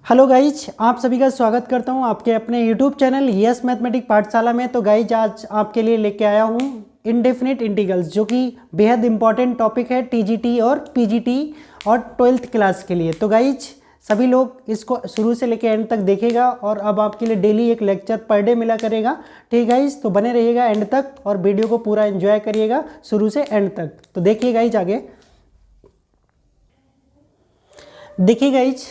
Hello guys, आप सभी का स्वागत करता हूं आपके अपने यूट्यूब चैनल यस मैथमेटिक पाठशाला में। तो गाइज आज आपके लिए लेके आया हूं इनडेफिनिट इंटीग्रल्स, जो कि बेहद इंपॉर्टेंट टॉपिक है टीजीटी और पीजीटी और 12th क्लास के लिए। तो गाइज सभी लोग इसको शुरू से लेके एंड तक देखेगा और अब आपके लिए डेली एक लेक्चर पर डे मिला करेगा। ठीक है गाइज, तो बने रहिएगा एंड तक और वीडियो को पूरा एंजॉय करिएगा शुरू से एंड तक। तो देखिए गाइज, आगे देखिए गाइज,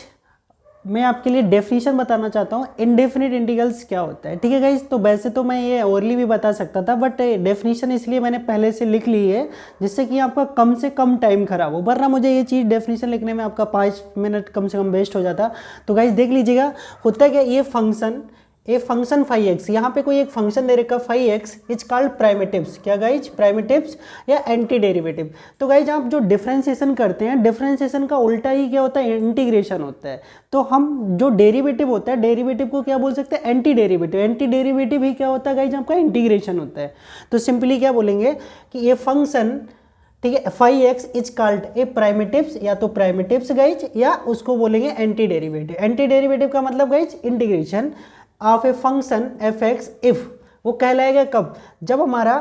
मैं आपके लिए डेफिनेशन बताना चाहता हूँ इनडेफिनिट इंटीग्रल्स क्या होता है। ठीक है गाइज, तो वैसे तो मैं ये ओरली भी बता सकता था, बट डेफिनेशन इसलिए मैंने पहले से लिख ली है जिससे कि आपका कम से कम टाइम खराब हो, वरना मुझे ये चीज़ डेफिनेशन लिखने में आपका 5 मिनट कम से कम वेस्ट हो जाता। तो गाइज देख लीजिएगा, होता क्या, ये फंक्शन फाई एक्स, यहाँ पे कोई एक फंक्शन दे रखा phi x is called primitives. क्या गाइज? प्राइमेटिव्स या एंटी डेरिवेटिव। तो गाइज आप जो डिफरेंशिएशन करते हैं, डिफरेंशिएशन का उल्टा ही क्या होता है? इंटीग्रेशन होता है। तो हम जो डेरिवेटिव होता है, डेरिवेटिव को क्या बोल सकते हैं? Anti derivative. एंटी डेरिवेटिव ही क्या होता है गाइज? आपका इंटीग्रेशन होता है। तो सिंपली क्या बोलेंगे कि ये फंक्शन, ठीक है, phi x is called a primitives, या तो प्राइमेटिव्स गाइज, या उसको बोलेंगे एंटी डेरिवेटिव। एंटी डेरिवेटिव का मतलब guys integration of a function F x if, वो कहलाएगा कब? जब हमारा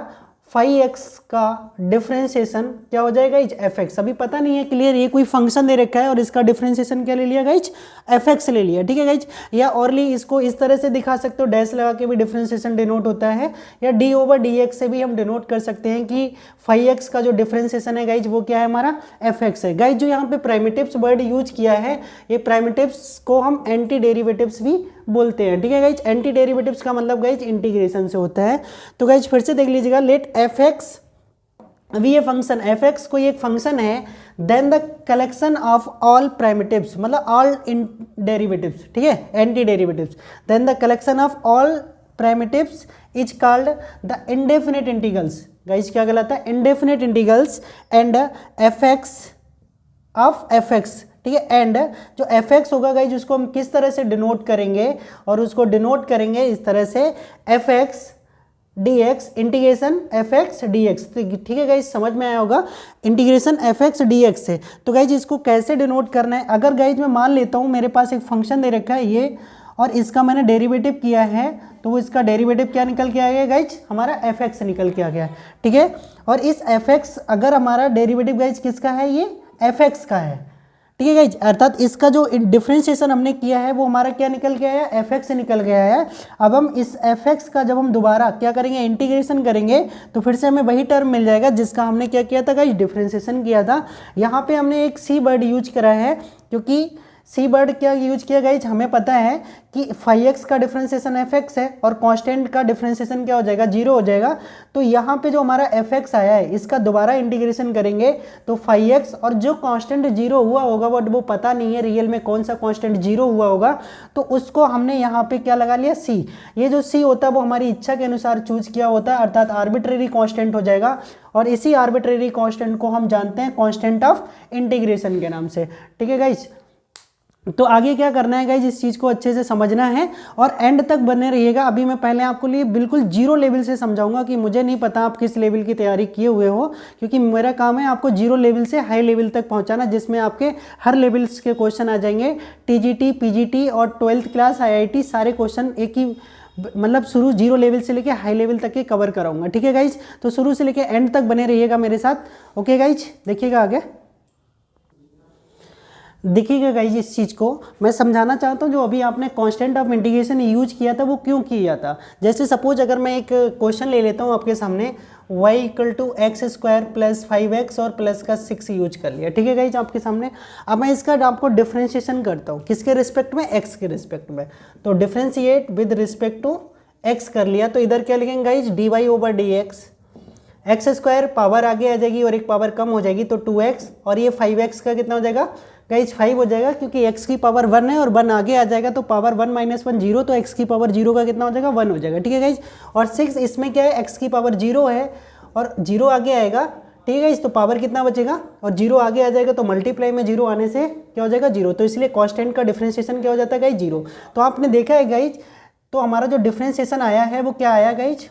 फाई एक्स का डिफरेंशिएशन क्या हो जाएगा? Is F x. अभी पता नहीं है, क्लियर, ये कोई फंक्शन दे रखा है और इसका डिफरेंशिएशन क्या ले लिया गाइज? एफ एक्स ले लिया। ठीक है गाइज, या औरली इसको इस तरह से दिखा सकते हो, डैश लगा के भी डिफरेंशिएशन डिनोट होता है, या डी ओवर डी एक्स से भी हम डिनोट कर सकते हैं कि फाई एक्स का जो डिफरेंशिएशन है गाइज वो क्या है? हमारा एफ एक्स है। गाइज जो यहाँ पे प्राइमेटिव्स वर्ड यूज किया है, ये प्राइमेटिव्स को हम एंटी डेरिवेटिव्स भी बोलते हैं। ठीक है गाइज, एंटी डेरिवेटिव्स का मतलब गाइज इंटीग्रेशन से होता है। तो गाइज फिर से देख लीजिएगा, लेट एफ एक्स, अभी ये फंक्शन एफ एक्स कोई एक फंक्शन है, then the collection of all primitives, मतलब ऑल इन डेरिवेटिव्स, ठीक है, anti derivatives, then the collection of all primitives is called the indefinite integrals. Guys क्या कहलाता है? Indefinite integrals and f x of f x. ठीक है, and जो F x होगा गाइज उसको हम किस तरह से डिनोट करेंगे? और उसको डिनोट करेंगे इस तरह से, F x d x integration F x d x. ठीक है गाइज, समझ में आया होगा, integration F x d x से। तो गाइज इसको कैसे डिनोट करना है? अगर गाइज मैं मान लेता हूँ मेरे पास एक फंक्शन दे रखा है ये, और इसका मैंने डेरिवेटिव किया है, तो वो इसका डेरिवेटिव क्या निकल के आ गया गाइज? हमारा एफ एक्स निकल के आ गया। ठीक है, और इस एफ एक्स, अगर हमारा डेरिवेटिव गाइज किसका है? ये एफ एक्स का है। ठीक है गाइज, अर्थात इसका जो डिफरेंशिएशन हमने किया है वो हमारा क्या निकल के आया? एफ एक्स निकल गया है। अब हम इस एफ एक्स का जब हम दोबारा क्या करेंगे? इंटीग्रेशन करेंगे, तो फिर से हमें वही टर्म मिल जाएगा जिसका हमने क्या किया था गाइज? डिफरेंशिएशन किया था। यहाँ पे हमने एक सी वर्ड यूज करा है, क्योंकि सी वर्ड क्या यूज किया गाइज? हमें पता है कि फाई एक्स का डिफरेंशिएशन एफ एक्स है और कांस्टेंट का डिफरेंशिएशन क्या हो जाएगा? 0 हो जाएगा। तो यहाँ पे जो हमारा एफ एक्स आया है इसका दोबारा इंटीग्रेशन करेंगे तो फाई एक्स, और जो कांस्टेंट 0 हुआ होगा बट वो पता नहीं है रियल में कौन सा कांस्टेंट 0 हुआ होगा, तो उसको हमने यहाँ पे क्या लगा लिया? सी। ये जो सी होता है वो हमारी इच्छा के अनुसार चूज किया होता है, अर्थात आर्बिट्रेरी कांस्टेंट हो जाएगा, और इसी आर्बिट्रेरी कांस्टेंट को हम जानते हैं कांस्टेंट ऑफ इंटीग्रेशन के नाम से। ठीक है गाइज, तो आगे क्या करना है गाइज? इस चीज़ को अच्छे से समझना है और एंड तक बने रहिएगा। अभी मैं पहले आपको लिए बिल्कुल जीरो लेवल से समझाऊंगा, कि मुझे नहीं पता आप किस लेवल की तैयारी किए हुए हो, क्योंकि मेरा काम है आपको जीरो लेवल से हाई लेवल तक पहुंचाना, जिसमें आपके हर लेवल्स के क्वेश्चन आ जाएंगे। टीजीटी, पीजीटी और 12th क्लास आईआईटी सारे क्वेश्चन एक ही, मतलब शुरू जीरो लेवल से लेके हाई लेवल तक के कवर कराऊंगा। ठीक है गाइज, तो शुरू से लेके एंड तक बने रहिएगा मेरे साथ। ओके गाइज, देखिएगा आगे, देखिएगा गाइज, इस चीज़ को मैं समझाना चाहता हूँ। जो अभी आपने कांस्टेंट ऑफ इंटीग्रेशन यूज किया था वो क्यों किया था? जैसे सपोज अगर मैं एक क्वेश्चन ले लेता हूँ आपके सामने, y equal to x square plus 5x और प्लस का 6 यूज कर लिया। ठीक है गाइज, आपके सामने अब मैं इसका आपको डिफरेंशिएशन करता हूँ, किसके रिस्पेक्ट में? x के रिस्पेक्ट में। तो differentiate with respect to x कर लिया, तो इधर क्या लिखेंगे guys? dy over d x, x square power आगे आ जाएगी और एक पावर कम हो जाएगी तो 2x, और ये 5x का कितना हो जाएगा गाइज? 5 हो जाएगा, क्योंकि x की पावर 1 है और 1 आगे आ जाएगा तो पावर 1 माइनस 1 0, तो x की पावर 0 का कितना हो जाएगा? 1 हो जाएगा। ठीक है गाइज, और 6 इसमें क्या है? x की पावर 0 है और 0 आगे आएगा। ठीक है गाइज, तो पावर कितना बचेगा? और 0 आगे आ जाएगा तो मल्टीप्लाई में 0 आने से क्या हो जाएगा? 0। तो इसलिए कांस्टेंट का डिफरेंशिएशन क्या हो जाता है गाइज? 0। तो आपने देखा है गाइज, तो हमारा जो डिफरेंशिएशन आया है वो क्या आया गाइज?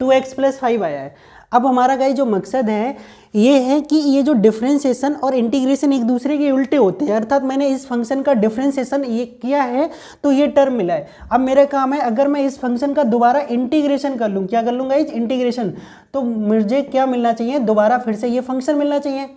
2x प्लस 5 आया है। अब हमारा गाइस जो मकसद है ये है कि ये जो डिफरेंशिएशन और इंटीग्रेशन एक दूसरे के उल्टे होते हैं, अर्थात मैंने इस फंक्शन का डिफरेंशिएशन ये किया है तो ये टर्म मिला है। अब मेरा काम है अगर मैं इस फंक्शन का दोबारा इंटीग्रेशन कर लूँ, क्या कर लूँगा इस इंटीग्रेशन, तो मुझे क्या मिलना चाहिए, दोबारा फिर से ये फंक्शन मिलना चाहिए।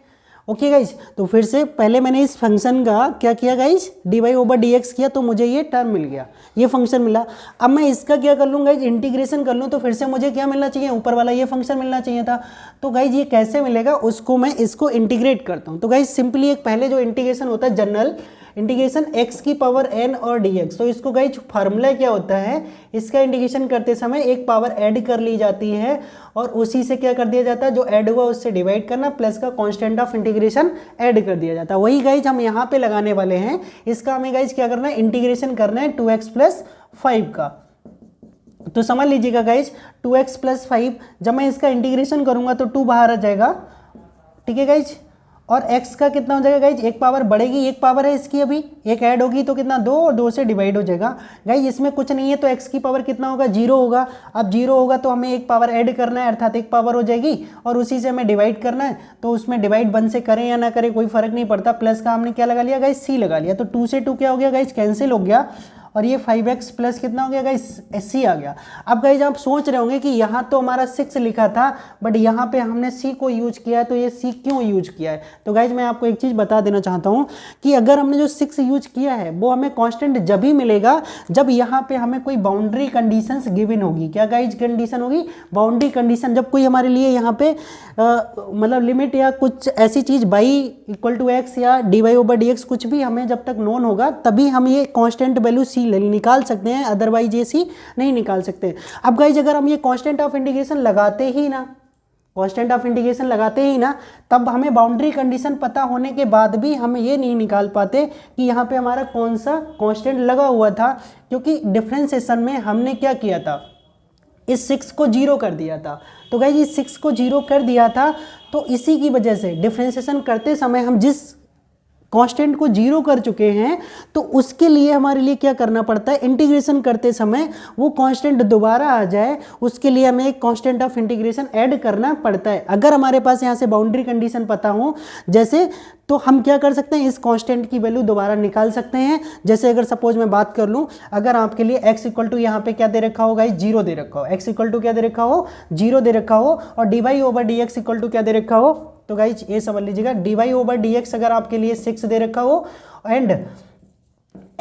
ओके गाइज, तो फिर से पहले मैंने इस फंक्शन का क्या किया गाइज, dy/dx किया तो मुझे ये टर्म मिल गया, ये फंक्शन मिला। अब मैं इसका क्या कर लूँ गाइज, इंटीग्रेशन कर लूँ तो फिर से मुझे क्या मिलना चाहिए, ऊपर वाला ये फंक्शन मिलना चाहिए था। तो गाइज ये कैसे मिलेगा, उसको मैं इसको इंटीग्रेट करता हूँ। तो गाइज सिंपली एक पहले जो इंटीग्रेशन होता है जनरल इंटीग्रेशन x⁴n और dx, तो इसको गाइज फार्मूला क्या होता है, इसका इंटीग्रेशन करते समय एक पावर ऐड कर ली जाती है और उसी से क्या कर दिया जाता है, जो ऐड हुआ उससे डिवाइड करना प्लस का कांस्टेंट ऑफ इंटीग्रेशन ऐड कर दिया जाता है। वही गाइज हम यहाँ पे लगाने वाले हैं। इसका हमें गाइज क्या करना है, इंटीग्रेशन करना है 2x + 5 का। तो समझ लीजिएगा गाइज 2x + 5, जब मैं इसका इंटीग्रेशन करूंगा तो 2 बाहर आ जाएगा, ठीक है गाइज, और x का कितना हो जाएगा गाइज, एक पावर बढ़ेगी, एक पावर है इसकी, अभी एक ऐड होगी तो कितना 2 और 2 से डिवाइड हो जाएगा। गाइज इसमें कुछ नहीं है तो x की पावर कितना होगा, 0 होगा। अब 0 होगा तो हमें एक पावर ऐड करना है, अर्थात एक पावर हो जाएगी और उसी से हमें डिवाइड करना है। तो उसमें डिवाइड 1 से करें या ना करें कोई फर्क नहीं पड़ता, प्लस का हमने क्या लगा लिया गाइज, c लगा लिया। तो 2 से 2 क्या हो गया गाइज, कैंसिल हो गया और ये 5x प्लस कितना हो गया गाइस, c आ गया। अब गाइज आप सोच रहे होंगे कि यहाँ तो हमारा 6 लिखा था बट यहाँ पे हमने c को यूज किया है, तो ये c क्यों यूज किया है। तो गाइज मैं आपको एक चीज़ बता देना चाहता हूँ कि अगर हमने जो 6 यूज किया है वो हमें कांस्टेंट जब ही मिलेगा जब यहाँ पे हमें कोई बाउंड्री कंडीशंस गिवन होगी। क्या गाइज कंडीशन होगी, बाउंड्री कंडीशन, जब कोई हमारे लिए यहाँ पे मतलब लिमिट या कुछ ऐसी चीज़ y = x या dy/dx कुछ भी हमें जब तक नोन होगा तभी हम ये कांस्टेंट वैल्यू c निकाल सकते हैं, अदरवाइज ये सी नहीं निकाल सकते। अब गाइज अगर हम ये कांस्टेंट ऑफ इंटीग्रेशन लगाते ही ना, कांस्टेंट ऑफ इंटीग्रेशन लगाते ही ना, तब हमें बाउंड्री कंडीशन पता होने के बाद भी हम ये नहीं निकाल पाते कि यहाँ पे हमारा कौन सा कांस्टेंट लगा हुआ था, क्योंकि डिफरेंशिएशन में हमने क्या किया था, इस 6 को 0 कर दिया था। तो गाइज इस 6 को 0 कर दिया था तो इसी की वजह से डिफरेंशिएशन करते समय हम जिस कांस्टेंट को 0 कर चुके हैं तो उसके लिए हमारे लिए क्या करना पड़ता है, इंटीग्रेशन करते समय वो कांस्टेंट दोबारा आ जाए उसके लिए हमें एक कांस्टेंट ऑफ इंटीग्रेशन ऐड करना पड़ता है। अगर हमारे पास यहाँ से बाउंड्री कंडीशन पता हो जैसे, तो हम क्या कर सकते हैं, इस कांस्टेंट की वैल्यू दोबारा निकाल सकते हैं। जैसे अगर सपोज मैं बात कर लूँ, अगर आपके लिए x = यहाँ पे क्या दे रखा हो गाइस, 0 दे रखा हो, x = क्या दे रखा हो, 0 दे रखा हो और dy/dx = क्या दे रखा हो, तो गाइज ये समझ लीजिएगा dy/dx अगर आपके लिए 6 दे रखा हो एंड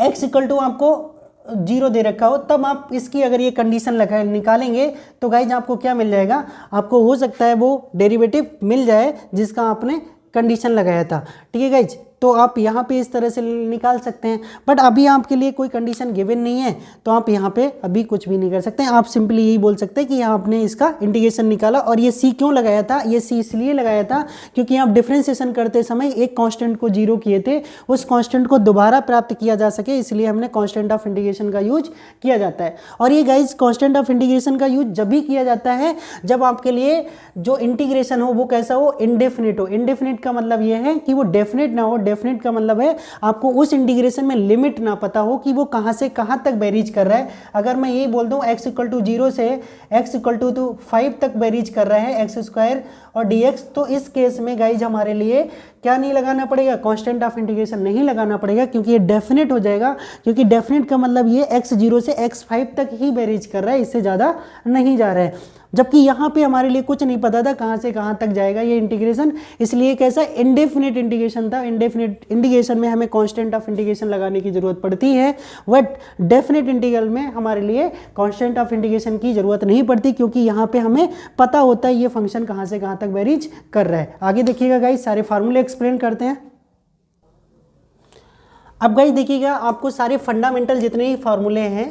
x = आपको 0 दे रखा हो, तब आप इसकी अगर ये कंडीशन लगा निकालेंगे तो गाइज आपको क्या मिल जाएगा, आपको हो सकता है वो डेरिवेटिव मिल जाए जिसका आपने कंडीशन लगाया था। ठीक है गाइज, तो आप यहाँ पे इस तरह से निकाल सकते हैं, बट अभी आपके लिए कोई कंडीशन गिवन नहीं है तो आप यहाँ पे अभी कुछ भी नहीं कर सकते हैं। आप सिंपली यही बोल सकते हैं कि यहाँ आपने इसका इंटीग्रेशन निकाला। और ये c क्यों लगाया था, ये c इसलिए लगाया था क्योंकि आप डिफरेंशिएशन करते समय एक कांस्टेंट को 0 किए थे, उस कांस्टेंट को दोबारा प्राप्त किया जा सके, इसलिए हमने कांस्टेंट ऑफ इंटीग्रेशन का यूज किया जाता है। और ये गाइज कांस्टेंट ऑफ इंटीग्रेशन का यूज जब भी किया जाता है जब आपके लिए जो इंटीग्रेशन हो वो कैसा हो, इनडेफिनिट हो। इनडेफिनिट का मतलब ये है कि वो डेफिनेट ना हो। डेफिनेट का मतलब है आपको उस इंटीग्रेशन में लिमिट ना पता हो कि वो कहां से कहां तक वेरीज कर रहा है। अगर मैं यही बोल दूं x = 0 से x = 5 तक वेरीज कर रहा है x² और dx, तो इस केस में गाइज हमारे लिए क्या नहीं लगाना पड़ेगा, कांस्टेंट ऑफ इंटीग्रेशन नहीं लगाना पड़ेगा क्योंकि ये डेफिनेट हो जाएगा। क्योंकि डेफिनेट का मतलब ये x0 से x5 तक ही वेरीज कर रहा है, इससे ज़्यादा नहीं जा रहा है। जबकि यहाँ पे हमारे लिए कुछ नहीं पता था कहाँ से कहाँ तक जाएगा ये इंटीग्रेशन, इसलिए कैसा इनडेफिनिट इंटीग्रेशन था। इनडेफिनिट इंटीग्रेशन में हमें कांस्टेंट ऑफ इंटीग्रेशन लगाने की ज़रूरत पड़ती है, बट डेफिनेट इंटीग्रल में हमारे लिए कांस्टेंट ऑफ इंटीग्रेशन की ज़रूरत नहीं पड़ती क्योंकि यहाँ पे हमें पता होता है ये फंक्शन कहाँ से कहाँ तक वेरीज कर रहा है। आगे देखिएगा गाइस, सारे फार्मूले एक्सप्लेन करते हैं। अब गाइस देखिएगा, आपको सारे फंडामेंटल जितने ही फार्मूले हैं,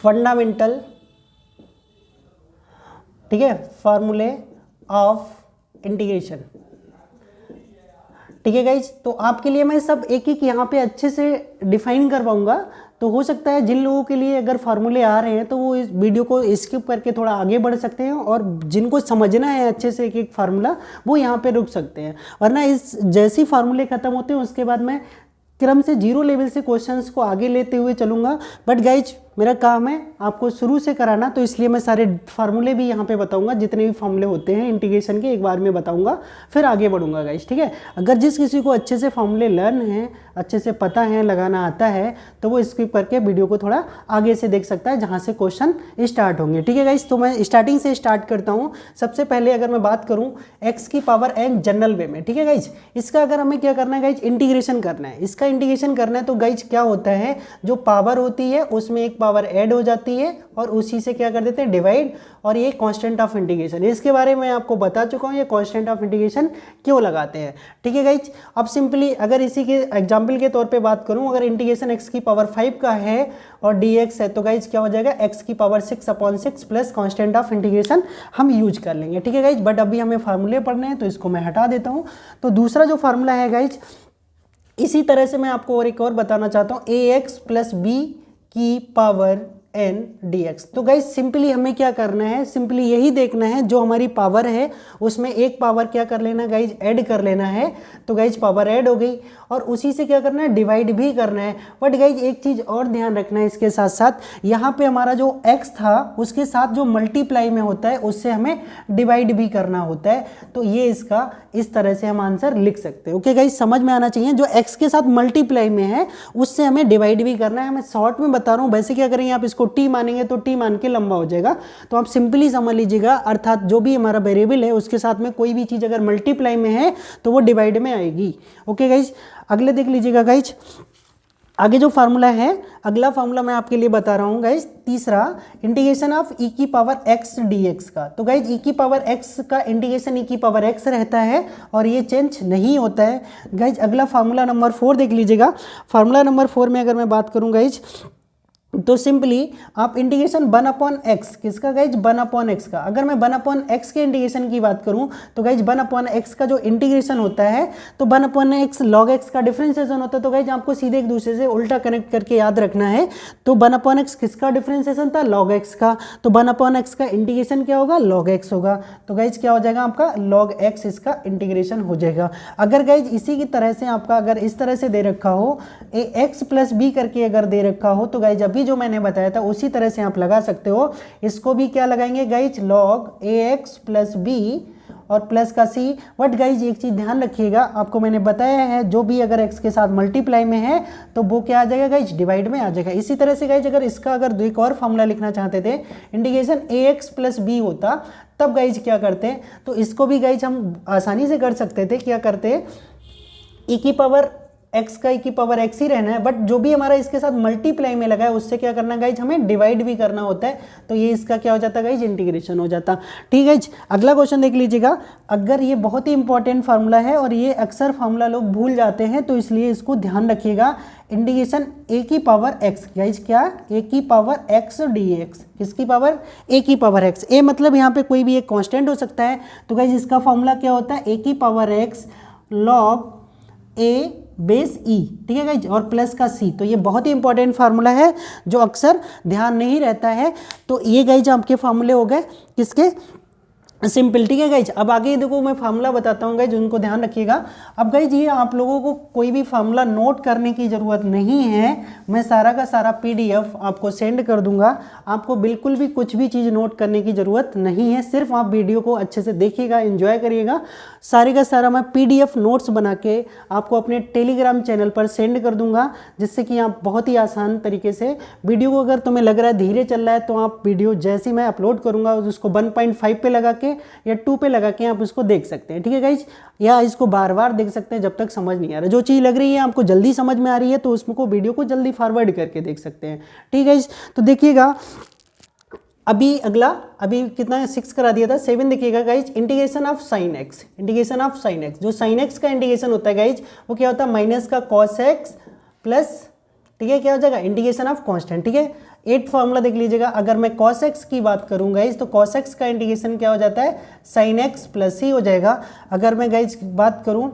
फंडामेंटल, ठीक है, फार्मूले ऑफ इंटीग्रेशन, ठीक है गाइज, तो आपके लिए मैं सब एक एक यहाँ पे अच्छे से डिफाइन कर पाऊंगा। तो हो सकता है जिन लोगों के लिए अगर फार्मूले आ रहे हैं तो वो इस वीडियो को स्किप करके थोड़ा आगे बढ़ सकते हैं, और जिनको समझना है अच्छे से एक एक फार्मूला वो यहाँ पे रुक सकते हैं। वरना इस जैसे ही फार्मूले खत्म होते हैं उसके बाद मैं क्रम से 0 लेवल से क्वेश्चंस को आगे लेते हुए चलूँगा। बट गाइज मेरा काम है आपको शुरू से कराना, तो इसलिए मैं सारे फार्मूले भी यहाँ पे बताऊंगा, जितने भी फार्मूले होते हैं इंटीग्रेशन के एक बार में बताऊंगा, फिर आगे बढ़ूंगा गाइस, ठीक है। अगर जिस किसी को अच्छे से फार्मूले लर्न हैं, अच्छे से पता है, लगाना आता है, तो वो स्किप करके वीडियो को थोड़ा आगे से देख सकता है जहाँ से क्वेश्चन स्टार्ट होंगे, ठीक है गाइस। तो मैं स्टार्टिंग से स्टार्ट करता हूँ। सबसे पहले अगर मैं बात करूँ एक्स की पावर एन जनरल वे में, ठीक है गाइज, इसका अगर हमें क्या करना है गाइज, इंटीग्रेशन करना है। इसका इंटीग्रेशन करना है तो गाइज क्या होता है, जो पावर होती है उसमें एक पावर ऐड हो जाती है और उसी से क्या कर देते हैं, डिवाइड, और ये कांस्टेंट ऑफ इंटीग्रेशन, इसके बारे में आपको बता चुका हूँ, ये कांस्टेंट ऑफ इंटीग्रेशन क्यों लगाते हैं, ठीक है गाइज। अब सिंपली अगर इसी के एग्जाम्पल के तौर पे बात करूँ, अगर इंटीग्रेशन एक्स की पावर 5 का है और dx है, तो गाइज क्या हो जाएगा, एक्स की power 6/6 plus constant of integration हम यूज कर लेंगे, ठीक है गाइज। बट अभी हमें फार्मूले पढ़ने हैं तो इसको मैं हटा देता हूँ। तो दूसरा जो फार्मूला है गाइज, इसी तरह से मैं आपको और एक और बताना चाहता हूँ, ax प्लस बी की पावर एन dx। तो गाइज सिंपली हमें क्या करना है, सिंपली यही देखना है, जो हमारी पावर है उसमें एक पावर क्या कर लेना गाइज, ऐड कर लेना है। तो गाइज पावर ऐड हो गई और उसी से क्या करना है, डिवाइड भी करना है। बट गाइज एक चीज़ और ध्यान रखना है इसके साथ साथ, यहाँ पे हमारा जो x था उसके साथ जो मल्टीप्लाई में होता है उससे हमें डिवाइड भी करना होता है। तो ये इसका इस तरह से हम आंसर लिख सकते हैं। ओके गाइज, समझ में आना चाहिए, जो x के साथ मल्टीप्लाई में है उससे हमें डिवाइड भी करना है। मैं शॉर्ट में बता रहा हूँ, वैसे क्या करेंगे आप इसको टी मानेंगे तो टी मान के लंबा हो जाएगा, तो आप सिंपली समझ लीजिएगा, अर्थात जो भी हमारा वेरिएबल है उसके साथ में कोई भी चीज़ अगर मल्टीप्लाई में है तो वो डिवाइड में आएगी। ओके गाइज, अगले देख लीजिएगा गाइज, आगे जो फार्मूला है, अगला फार्मूला मैं आपके लिए बता रहा हूँ गाइज, तीसरा इंटीग्रेशन ऑफ ई की पावर एक्स dx का। तो गाइज ई की पावर एक्स का इंटीग्रेशन ई की पावर एक्स रहता है और ये चेंज नहीं होता है गाइज। अगला फार्मूला नंबर 4 देख लीजिएगा। फार्मूला नंबर 4 में अगर मैं बात करूँ गाइज, तो सिंपली आप इंटीग्रेशन 1/x, किसका गाइज, 1/x का। अगर मैं 1/x के इंटीग्रेशन की बात करूं तो गाइज 1/x का जो इंटीग्रेशन होता है, तो 1/x log x का डिफरेंशिएशन होता है। तो गाइज आपको सीधे एक दूसरे से उल्टा कनेक्ट करके याद रखना है। तो 1/x किसका डिफरेंशिएशन था, log x का। तो 1/x का इंटीग्रेशन क्या होगा, log x होगा। तो गाइज क्या हो जाएगा आपका, log x इसका इंटीग्रेशन हो जाएगा। अगर गाइज इसी की तरह से आपका अगर इस तरह से दे रखा हो, ax प्लस बी करके अगर दे रखा हो, तो गाइज अभी जो मैंने बताया था उसी तरह से आप लगा सकते हो। इसको भी क्या लगाएंगे guys, log ax plus b और प्लस का c। बट गाइज एक चीज ध्यान रखिएगा, आपको मैंने बताया है जो भी अगर x के साथ मल्टीप्लाई में है तो वो क्या आ जाएगा गाइज, डिवाइड में आ जाएगा। इसी तरह से गाइज अगर इसका अगर एक और फॉर्मूला लिखना चाहते थे, इंटीग्रेशन ax प्लस बी होता, तब गाइज क्या करते, तो इसको भी गाइज हम आसानी से कर सकते थे। क्या करते, e की पावर x का e की पावर x ही रहना है, बट जो भी हमारा इसके साथ मल्टीप्लाई में लगा है उससे क्या करना गाइज, हमें डिवाइड भी करना होता है। तो ये इसका क्या हो जाता है गाइज, इंटीग्रेशन हो जाता। ठीक है, अगला क्वेश्चन देख लीजिएगा। अगर ये बहुत ही इंपॉर्टेंट फार्मूला है और ये अक्सर फार्मूला लोग भूल जाते हैं, तो इसलिए इसको ध्यान रखिएगा। इंटीग्रेशन a की पावर x, गाइज क्या, a की पावर x dx, किसकी पावर, a की पावर x। a मतलब यहाँ पे कोई भी एक कांस्टेंट हो सकता है। तो गाइज इसका फार्मूला क्या होता है, a की power x log a base e, ठीक है गाइज, और प्लस का c। तो ये बहुत ही इंपॉर्टेंट फार्मूला है जो अक्सर ध्यान नहीं रहता है। तो ये गाइज आपके फार्मूले हो गए किसके, सिंपल। ठीक है गाइज, अब आगे देखो मैं फार्मूला बताता हूँ गाइज, उनको ध्यान रखिएगा। अब गाइज ये आप लोगों को कोई भी फार्मूला नोट करने की ज़रूरत नहीं है, मैं सारा का सारा PDF आपको सेंड कर दूंगा। आपको बिल्कुल भी कुछ भी चीज़ नोट करने की ज़रूरत नहीं है, सिर्फ आप वीडियो को अच्छे से देखिएगा, एंजॉय करिएगा। सारे का सारा मैं PDF नोट्स बना के आपको अपने टेलीग्राम चैनल पर सेंड कर दूंगा, जिससे कि आप बहुत ही आसान तरीके से वीडियो को, अगर तुम्हें लग रहा है धीरे चल रहा है, तो आप वीडियो जैसे मैं अपलोड करूँगा उसको 1.5 पे लगा के या 2 पे लगा के आप उसको देख सकते हैं। ठीक है गाइज, या इसको बार बार देख सकते हैं जब तक समझ नहीं आ रहा। जो चीज़ लग रही है आपको जल्दी समझ में आ रही है तो उसको वीडियो को जल्दी फॉरवर्ड करके देख सकते हैं। ठीक है गाइज, तो देखिएगा अभी अगला, अभी कितना 6 करा दिया था, 7 देखिएगा guys, integration of sine x. Integration of sine x, जो साइन एक्स का इंटीग्रेशन होता है गाइज, वो क्या होता है, माइनस का कॉस एक्स प्लस, ठीक है, क्या हो जाएगा, इंटीग्रेशन ऑफ कांस्टेंट। ठीक है, 8 फार्मूला देख लीजिएगा। अगर मैं cos x की बात करूँ गाइज, तो cos x का इंटीग्रेशन क्या हो जाता है, sin x प्लस ही हो जाएगा। अगर मैं गाइज बात करूँ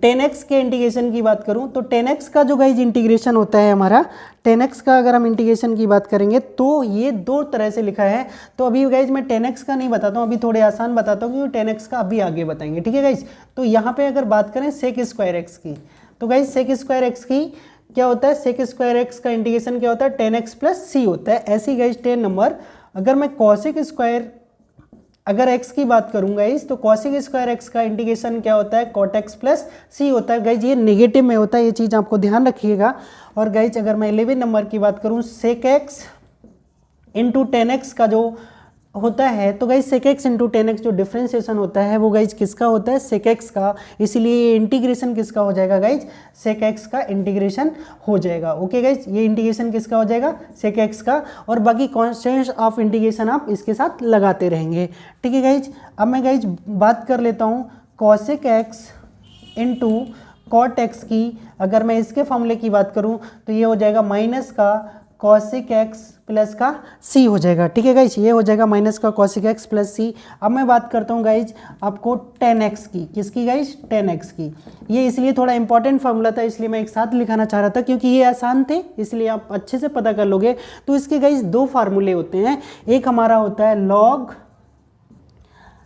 tan x के इंटीग्रेशन की बात करूँ, तो tan x का जो गाइज इंटीग्रेशन होता है हमारा, tan x का अगर हम इंटीग्रेशन की बात करेंगे तो ये 2 तरह से लिखा है। तो अभी गाइज मैं tan x का नहीं बताता हूँ, अभी थोड़े आसान बताता हूँ, क्योंकि tan x का अभी आगे बताएंगे। ठीक है गाइज, तो यहाँ पे अगर बात करें sec स्क्वायर x की, तो गाइज sec स्क्वायर x की क्या होता है, सेक स्क्वायर एक्स का इंटीग्रेशन क्या होता है, 10x प्लस सी होता है। ऐसे ही गाइज 10 नंबर अगर मैं कॉसेक स्क्वायर अगर x की बात करूंगा इस, तो कॉसेक स्क्वायर x का इंटीग्रेशन क्या होता है, कॉट एक्स प्लस सी होता है। गाइज ये नेगेटिव में होता है, ये चीज़ आपको ध्यान रखिएगा। और गाइज अगर मैं 11 नंबर की बात करूं, सेक एक्स इंटू 10x का जो होता है, तो गाइज सेक एक्स इंटू 10x जो डिफ्रेंसिएशन होता है वो गाइज किसका होता है, सेक एक्स का। इसीलिए ये इंटीग्रेशन किसका हो जाएगा गाइज, सेक एक्स का इंटीग्रेशन हो जाएगा। ओके गाइज, ये इंटीग्रेशन किसका हो जाएगा, सेक एक्स का। और बाकी कॉन्स्टेंट्स ऑफ इंटीग्रेशन आप इसके साथ लगाते रहेंगे। ठीक है गाइज, अब मैं गाइज बात कर लेता हूँ cosec x into cot x की। अगर मैं इसके फॉर्मूले की बात करूँ तो ये हो जाएगा माइनस का कॉसिक एक्स प्लस का सी हो जाएगा। ठीक है गाइज, ये हो जाएगा माइनस का कॉसिक एक्स प्लस सी। अब मैं बात करता हूँ गाइज आपको 10x की, किसकी गाइज, 10x की। ये इसलिए थोड़ा इंपॉर्टेंट फार्मूला था, इसलिए मैं एक साथ लिखाना चाह रहा था क्योंकि ये आसान थे, इसलिए आप अच्छे से पता कर लोगे। तो इसके गाइज दो फार्मूले होते हैं, एक हमारा होता है log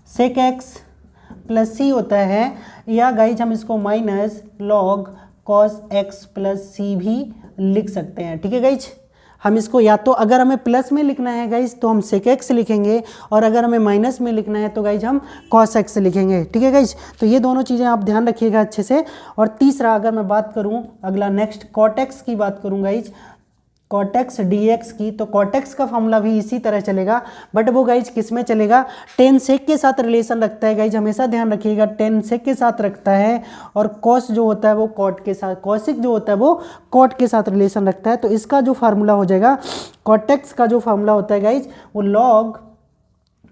sec x plus c होता है, या गाइज हम इसको minus log cos x plus c भी लिख सकते हैं। ठीक है गाइज, हम इसको या तो अगर हमें प्लस में लिखना है गाइज तो हम सेक एक्स लिखेंगे, और अगर हमें माइनस में लिखना है तो गाइज हम कॉस एक्स लिखेंगे। ठीक है गाइज, तो ये दोनों चीज़ें आप ध्यान रखिएगा अच्छे से। और तीसरा अगर मैं बात करूं, अगला नेक्स्ट कॉट एक्स की बात करूं guys, cot x d x की, तो कॉट एक्स का फॉर्मूला भी इसी तरह चलेगा, बट वो गाइज किस में चलेगा, टेन सेक के साथ रिलेशन रखता है गाइज, हमेशा ध्यान रखिएगा, टेन सेक के साथ रखता है। और कॉस जो होता है वो कॉट के साथ, कॉसिक जो होता है वो कॉट के साथ रिलेशन रखता है। तो इसका जो फार्मूला हो जाएगा, कॉट एक्स का जो फार्मूला होता है गाइज वो लॉग,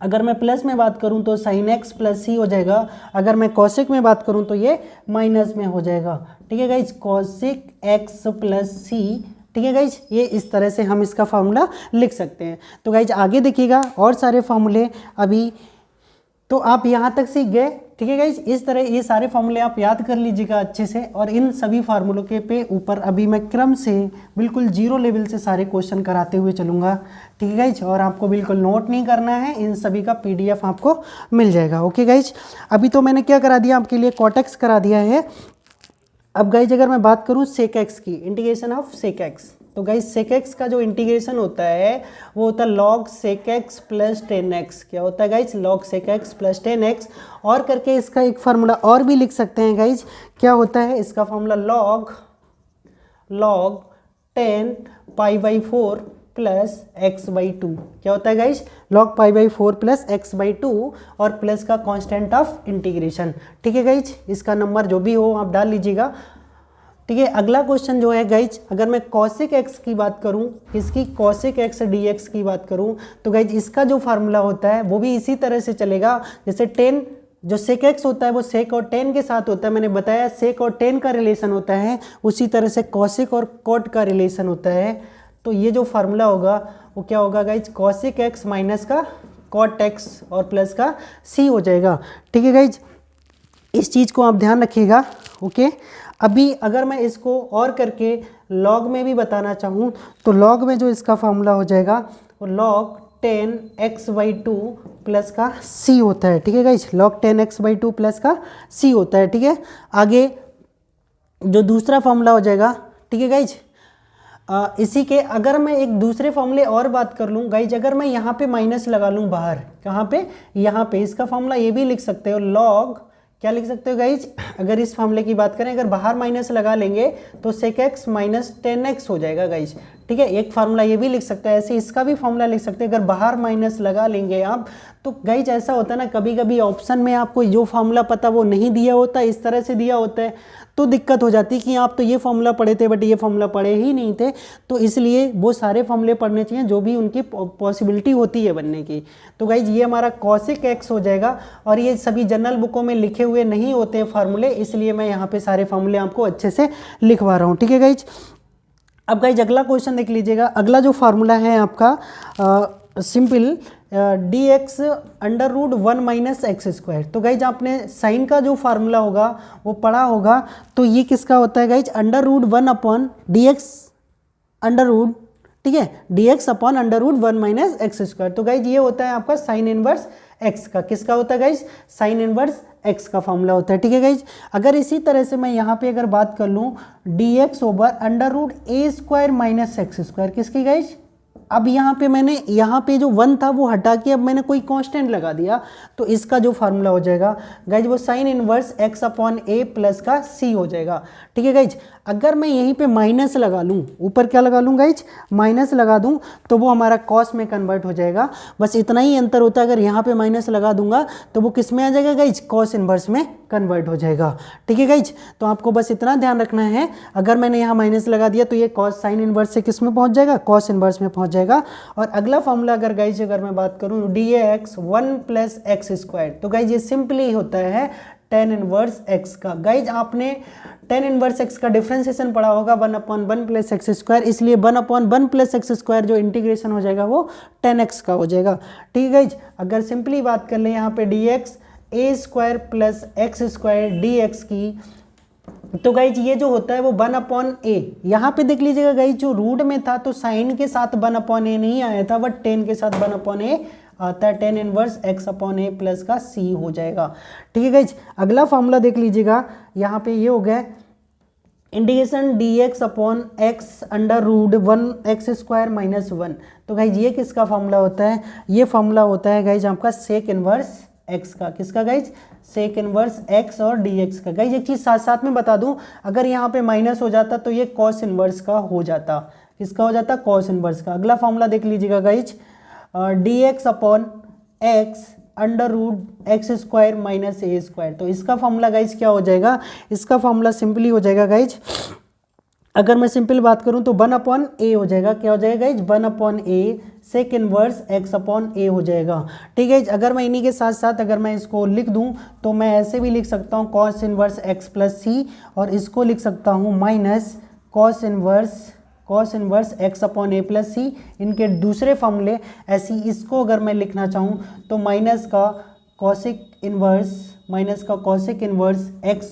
अगर मैं प्लस में बात करूं तो साइन एक्स प्लस सी हो जाएगा, अगर मैं कॉसिक में बात करूं तो ये माइनस में हो जाएगा। ठीक है गाइज, कॉसिक एक्स प्लस सी। ठीक है गाइज, ये इस तरह से हम इसका फार्मूला लिख सकते हैं। तो गाइज आगे देखिएगा और सारे फार्मूले अभी तो आप यहाँ तक सीख गए। ठीक है गाइज, इस तरह ये सारे फार्मूले आप याद कर लीजिएगा अच्छे से, और इन सभी फार्मूलों के पे ऊपर अभी मैं क्रम से बिल्कुल जीरो लेवल से सारे क्वेश्चन कराते हुए चलूँगा। ठीक है गाइज, और आपको बिल्कुल नोट नहीं करना है, इन सभी का PDF आपको मिल जाएगा। ओके गाइज, अभी तो मैंने क्या करा दिया आपके लिए, कॉट एक्स करा दिया है। अब गाइज अगर मैं बात करूं सेक एक्स की, इंटीग्रेशन ऑफ सेक एक्स, तो गाइज सेक एक्स का जो इंटीग्रेशन होता है वो होता है log sec x plus 10x। क्या होता है guys, log sec x plus 10x। और करके इसका एक फार्मूला और भी लिख सकते हैं गाइज, क्या होता है इसका formula, log 10 pi by 4 plus x by 2। क्या होता है guys, log pi by 4 plus x by 2, और प्लस का कांस्टेंट ऑफ इंटीग्रेशन। ठीक है गाइज, इसका नंबर जो भी हो आप डाल लीजिएगा। ठीक है, अगला क्वेश्चन जो है गाइज, अगर मैं कॉसिक एक्स की बात करूं, इसकी कॉसिक एक्स डी एक्स की बात करूं, तो गाइज इसका जो फार्मूला होता है वो भी इसी तरह से चलेगा। जैसे 10 जो सेक एक्स होता है वो सेक और 10 के साथ होता है, मैंने बताया सेक और 10 का रिलेशन होता है, उसी तरह से कॉसिक और कॉट का रिलेशन होता है। तो ये जो फार्मूला होगा वो क्या होगा गाइज, कॉसिक एक्स माइनस का कॉट एक्स और प्लस का सी हो जाएगा। ठीक है गाइज, इस चीज़ को आप ध्यान रखिएगा। ओके, अभी अगर मैं इसको और करके लॉग में भी बताना चाहूँ तो लॉग में जो इसका फार्मूला हो जाएगा वो लॉग 10x/2 प्लस का सी होता है। ठीक है गाइज, लॉग 10x/2 प्लस का सी होता है। ठीक है, आगे जो दूसरा फार्मूला हो जाएगा, ठीक है गाइज, इसी के अगर मैं एक दूसरे फॉर्मूले और बात कर लूँ गाइज, अगर मैं यहाँ पे माइनस लगा लूँ बाहर, कहाँ पे, यहाँ पे, इसका फॉर्मूला ये भी लिख सकते हो, लॉग क्या लिख सकते हो गाइज, अगर इस फॉर्मूले की बात करें, अगर बाहर माइनस लगा लेंगे तो सेक एक्स माइनस 10x हो जाएगा गाइज। ठीक है, एक फार्मूला ये भी लिख सकते हैं, ऐसे इसका भी फॉर्मूला लिख सकते हैं, अगर बाहर माइनस लगा लेंगे आप। तो गाइज ऐसा होता है ना, कभी कभी ऑप्शन में आपको जो फार्मूला पता वो नहीं दिया होता, इस तरह से दिया होता है, तो दिक्कत हो जाती कि आप तो ये फार्मूला पढ़े थे बट ये फार्मूला पढ़े ही नहीं थे। तो इसलिए वो सारे फार्मूले पढ़ने चाहिए जो भी उनकी पॉसिबिलिटी होती है बनने की। तो गाइज ये हमारा कॉसिक एक्स हो जाएगा, और ये सभी जनरल बुकों में लिखे हुए नहीं होते फार्मूले, इसलिए मैं यहाँ पे सारे फार्मूले आपको अच्छे से लिखवा रहा हूँ। ठीक है गाइज, अब गाइज अगला क्वेश्चन देख लीजिएगा। अगला जो फार्मूला है आपका simple dx √1 minus x square. तो गाइज आपने साइन का जो फार्मूला होगा वो पढ़ा होगा, तो ये किसका होता है गाइज, √1 अपॉन dx √ ठीक है, dx upon √1 minus x square. तो गाइज ये होता है आपका साइन इनवर्स एक्स का। किसका होता है गाइज? साइन इनवर्स एक्स का फॉर्मूला होता है। ठीक है गाइज, अगर इसी तरह से मैं यहाँ पे अगर बात कर लूँ d x over under root a square minus x square, किसकी गाइज? अब यहाँ पे मैंने यहाँ पे जो 1 था वो हटा के अब मैंने कोई कांस्टेंट लगा दिया, तो इसका जो फार्मूला हो जाएगा गाइज वो sign inverse x upon a plus का सी हो जाएगा। ठीक है गाइज, अगर मैं यहीं पे माइनस लगा लूँ, ऊपर क्या लगा लूँ गाइज? माइनस लगा दूँ, तो वो हमारा कॉस में कन्वर्ट हो जाएगा। बस इतना ही अंतर होता है, अगर यहाँ पे माइनस लगा दूंगा तो वो किस में आ जाएगा गाइज? कॉस इनवर्स में कन्वर्ट हो जाएगा। ठीक है गाइज, तो आपको बस इतना ध्यान रखना है, अगर मैंने यहाँ माइनस लगा दिया तो ये कॉस साइन इनवर्स से किस में पहुँच जाएगा? कॉस इनवर्स में पहुँच जाएगा। और अगला फॉर्मूला अगर गाइज अगर मैं बात करूँ D x 1 plus x square, तो गाइज ये सिंपली होता है टेन इनवर्स एक्स का। गाइज आपने टेन इनवर्स एक्स का डिफ्रेंसिएशन पढ़ा होगा 1/1 प्लस एक्स स्क्वायर, इसलिए 1/1 प्लस एक्स स्क्वायर जो इंटीग्रेशन हो जाएगा वो 10x का हो जाएगा। ठीक है गाइज, अगर सिंपली बात कर ले यहाँ पे d x a square plus x square d x की, तो गाइज ये जो होता है वो 1/a, यहाँ पे देख लीजिएगा गाइज जो रूट में था तो साइन के साथ 1/a नहीं आया था, बट 10 के साथ 1/a आता है, tan inverse x upon a plus का सी हो जाएगा। ठीक है गाइज, अगला फॉर्मूला देख लीजिएगा, यहाँ पे ये हो गया integration d x upon x under root 1x square minus 1। तो गाइज ये किसका फॉर्मूला होता है? ये फॉर्मूला होता है गाइज आपका सेक इनवर्स एक्स का। किसका गाइज? सेक इनवर्स एक्स और डी एक्स का। गाइज एक चीज़ साथ साथ में बता दूं, अगर यहाँ पे माइनस हो जाता तो ये कॉस इनवर्स का हो जाता। किसका हो जाता? कॉस इनवर्स का। अगला फॉर्मूला देख लीजिएगा guys, d x upon x under root x square minus a square. तो इसका फॉर्मूला गाइज क्या हो जाएगा? इसका फॉर्मूला सिंपली हो जाएगा गाइज, अगर मैं सिंपल बात करूं तो 1/a हो जाएगा। क्या हो जाएगा guys? 1/a sec inverse x upon a हो जाएगा। ठीक है, अगर मैं इन्हीं के साथ साथ अगर मैं इसको लिख दूं तो मैं ऐसे भी लिख सकता हूं cos inverse x plus c, और इसको लिख सकता हूं minus cos inverse x upon a plus c. इनके दूसरे फॉर्मूले ऐसी इसको अगर मैं लिखना चाहूँ तो माइनस का कॉसिक इनवर्स x।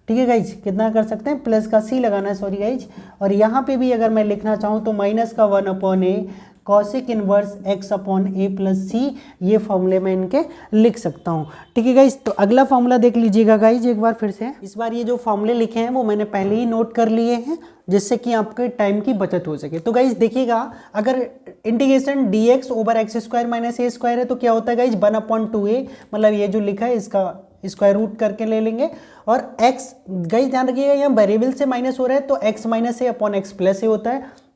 ठीक है गाइज, कितना कर सकते हैं? प्लस का सी लगाना है, सॉरी गाइज। और यहाँ पे भी अगर मैं लिखना चाहूँ तो माइनस का 1/a cosech inverse x upon a plus c, ये फॉर्मूले में इनके लिख सकता हूँ। ठीक है गाइज, तो अगला फॉर्मूला देख लीजिएगा गाइज एक बार फिर से। इस बार ये जो फॉर्मूले लिखे हैं वो मैंने पहले ही नोट कर लिए हैं, जिससे कि आपके टाइम की बचत हो सके। तो गाइज देखिएगा, अगर integration d x over x square minus a square है तो क्या होता है गाइज? 1/2a, मतलब ये जो लिखा है इसका स्क्वायर रूट करके ले लेंगे। और x गाइज ध्यान रखिएगा यहाँ वेरिएबल से माइनस हो रहा है तो x माइनस ए अपॉन एक्स प्लस ए होता है।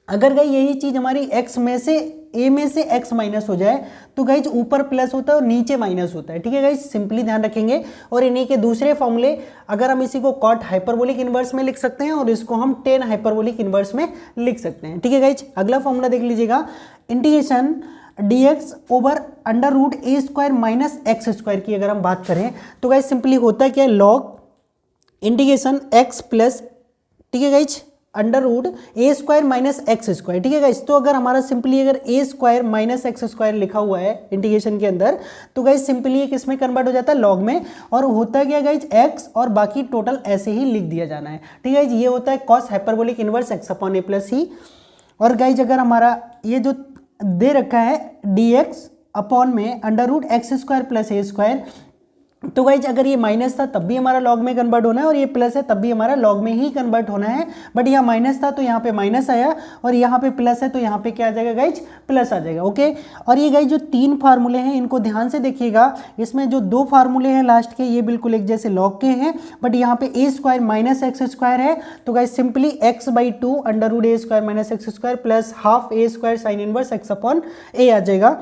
अगर गाइज यही चीज़ हमारी x में से a में से x माइनस हो जाए तो गाइज ऊपर प्लस होता है और नीचे माइनस होता है। ठीक है गाइज, सिंपली ध्यान रखेंगे। और इन्हीं के दूसरे फॉर्मूले, अगर हम इसी को कॉट हाइपरबोलिक इनवर्स में लिख सकते हैं और इसको हम टेन हाइपरबोलिक इनवर्स में लिख सकते हैं। ठीक है गाइज, अगला फॉर्मूला देख लीजिएगा, integration d x over under root a square minus x square की अगर हम बात करें तो गाइज सिंपली होता है क्या? लॉग इंटीग्रेशन एक्स प्लस, ठीक है guys, under root a square minus x square. ठीक है गाइज, तो अगर हमारा सिंपली अगर ए स्क्वायर माइनस एक्स स्क्वायर लिखा हुआ है इंटीग्रेशन के अंदर तो गाइज सिंपली एक इसमें कन्वर्ट हो जाता है लॉग में, और होता क्या गाइज? एक्स और बाकी टोटल ऐसे ही लिख दिया जाना है। ठीक है गाइज, ये होता है cos hyperbolic inverse x upon a plus c. और गाइज अगर हमारा ये जो दे रखा है डी एक्स अपॉन में under root x square plus a square, तो गाइज अगर ये माइनस था तब भी हमारा लॉग में कन्वर्ट होना है और ये प्लस है तब भी हमारा लॉग में ही कन्वर्ट होना है। बट यहाँ माइनस था तो यहाँ पे माइनस आया, और यहाँ पे प्लस है तो यहाँ पे क्या आ जाएगा गाइज? प्लस आ जाएगा। ओके, और ये गाइज जो तीन फार्मूले हैं इनको ध्यान से देखिएगा, इसमें जो दो फार्मूले हैं लास्ट के ये बिल्कुल एक जैसे लॉग के हैं, बट यहाँ पे a square minus x square है तो guys simply x/2 under root a square minus x square plus half a square sine inverse x upon a आ जाएगा।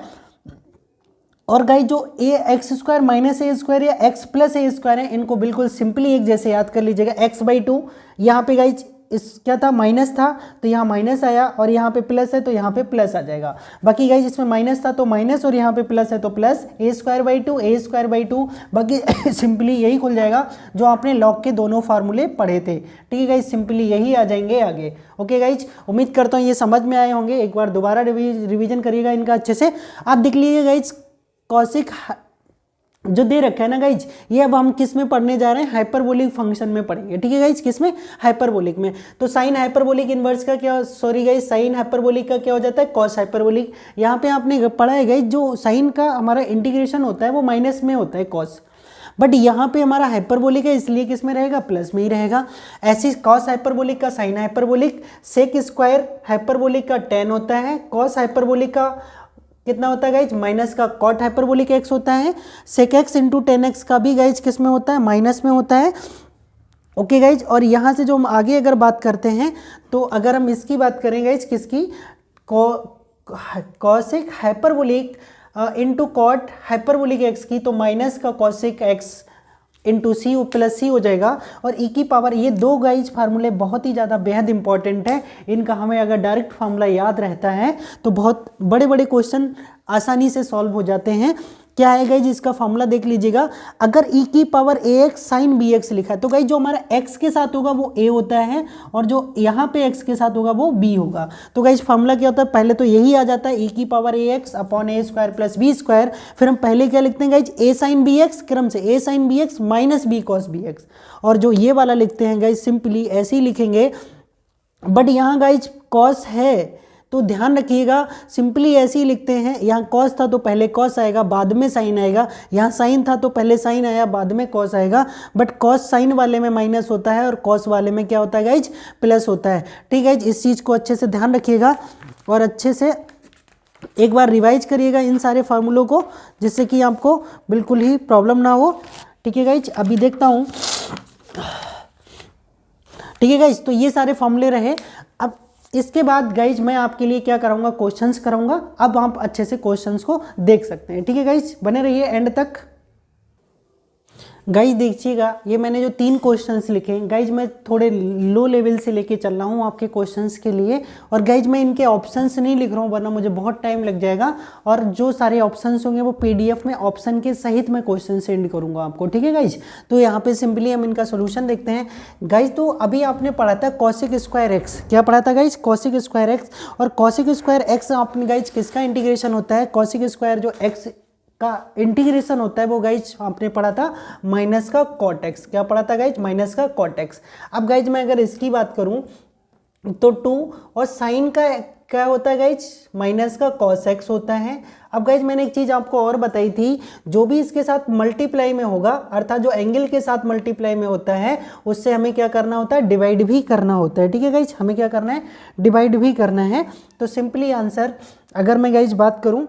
और गाइज जो a x square minus a square या x plus a square है इनको बिल्कुल सिंपली एक जैसे याद कर लीजिएगा। x/2 यहाँ पे गाइज इस क्या था? माइनस था तो यहाँ माइनस आया, और यहाँ पे प्लस है तो यहाँ पे प्लस आ जाएगा। बाकी गाइज इसमें माइनस था तो माइनस, और यहाँ पे प्लस है तो प्लस, a²/2 बाकी सिंपली यही खुल जाएगा जो आपने लॉग के दोनों फार्मूले पढ़े थे। ठीक है गाइज, सिंपली यही आ जाएंगे आगे। ओके गाइज, उम्मीद करता हूँ ये समझ में आए होंगे। एक बार दोबारा रिवीजन करिएगा इनका अच्छे से। आप देख लीजिए गाइज, जो दे रखा है ना गाइज, ये अब हम किस में पढ़ने जा रहे हैं, हाइपरबोलिक फंक्शन में पढ़ेंगे। ठीक है गाइज, किस में, हाइपरबोलिक में। तो साइन हाइपरबोलिक इनवर्स का क्या, सॉरी गाइज, साइन हाइपरबोलिक का क्या हो जाता है, कॉस हाइपरबोलिक। यहाँ पे आपने पढ़ा है गाइज, जो साइन का हमारा इंटीग्रेशन होता है वो माइनस में होता है कॉस, बट यहाँ पे हमारा हाइपरबोलिक है इसलिए किस में रहेगा, प्लस में ही रहेगा। ऐसी कॉस हाइपरबोलिक का sine hyperbolic, sec square hyperbolic का टेन होता है, कॉस हाइपरबोलिक का कितना होता है गाइज, माइनस का कॉट हाइपरबोलिक एक्स होता है, sec x into tan x का भी गाइज किस में होता है, माइनस में होता है। ओके गाइज, और यहाँ से जो हम आगे अगर बात करते हैं तो अगर हम इसकी बात करें गाइज, किसकी, cosec hyperbolic into cot hyperbolic x की, तो माइनस का cosec x into c plus c हो जाएगा। और ई की पावर, ये दो गाइज फार्मूले बहुत ही ज़्यादा बेहद इंपॉर्टेंट है, इनका हमें अगर डायरेक्ट फार्मूला याद रहता है तो बहुत बड़े बड़े क्वेश्चन आसानी से सॉल्व हो जाते हैं। क्या है गाइज, इसका फार्मूला देख लीजिएगा। अगर ई की power a x sign b x लिखा है तो गाइज जो हमारा एक्स के साथ होगा वो ए होता है और जो यहाँ पे एक्स के साथ होगा वो बी होगा। तो गाइज फार्मूला क्या होता है, पहले तो यही आ जाता है, ई की power a x upon a square plus b square. फिर हम पहले क्या लिखते हैं guys, a sine b x, क्रम से a sine b x minus b cos b x. और जो ये वाला लिखते हैं गाइज सिंपली ऐसे ही लिखेंगे, बट यहाँ गाइज कॉस है तो ध्यान रखिएगा, सिंपली ऐसे ही लिखते हैं। यहाँ कॉस था तो पहले कॉस आएगा बाद में साइन आएगा, यहाँ साइन था तो पहले साइन आया बाद में कॉस आएगा, बट कॉस साइन वाले में माइनस होता है और कॉस वाले में क्या होता है गाइज, प्लस होता है। ठीक है, इस चीज़ को अच्छे से ध्यान रखिएगा और अच्छे से एक बार रिवाइज करिएगा इन सारे फार्मूलों को, जिससे कि आपको बिल्कुल ही प्रॉब्लम ना हो। ठीक है गाइज, अभी देखता हूँ। ठीक है गाइज, तो ये सारे फॉर्मूले रहे। अब इसके बाद गाइज मैं आपके लिए क्या कराऊंगा, क्वेश्चंस कराऊंगा। अब आप अच्छे से क्वेश्चंस को देख सकते हैं। ठीक है गाइज, बने रहिए एंड तक। गाइज देखिएगा, ये मैंने जो 3 क्वेश्चंस लिखे हैं गाइज, मैं थोड़े लो लेवल से लेके चल रहा हूँ आपके क्वेश्चंस के लिए। और गाइज मैं इनके ऑप्शंस नहीं लिख रहा हूँ वरना मुझे बहुत टाइम लग जाएगा, और जो सारे ऑप्शंस होंगे वो पीडीएफ में ऑप्शन के सहित मैं क्वेश्चन सेंड करूँगा आपको। ठीक है गाइज, तो यहाँ पे सिंपली हम इनका सोल्यूशन देखते हैं गाइज। तो अभी आपने पढ़ा था कॉसिक स्क्वायर एक्स, क्या पढ़ा था गाइज, कॉसिक स्क्वायर एक्स। और कॉसिक स्क्वायर एक्स आपने गाइज किसका इंटीग्रेशन होता है, कॉसिक स्क्वायर जो एक्स का इंटीग्रेशन होता है वो गाइज आपने पढ़ा था माइनस का कॉट एक्स। क्या पढ़ा था गाइज, माइनस का कॉट एक्स। अब गाइज मैं अगर इसकी बात करूं तो 2 और साइन का क्या होता है गाइज, माइनस का कॉस एक्स होता है। अब गाइज मैंने एक चीज़ आपको और बताई थी, जो भी इसके साथ मल्टीप्लाई में होगा, अर्थात जो एंगल के साथ मल्टीप्लाई में होता है उससे हमें क्या करना होता है, डिवाइड भी करना होता है। ठीक है गाइज, हमें क्या करना है, डिवाइड भी करना है। तो सिंपली आंसर अगर मैं गाइज बात करूँ,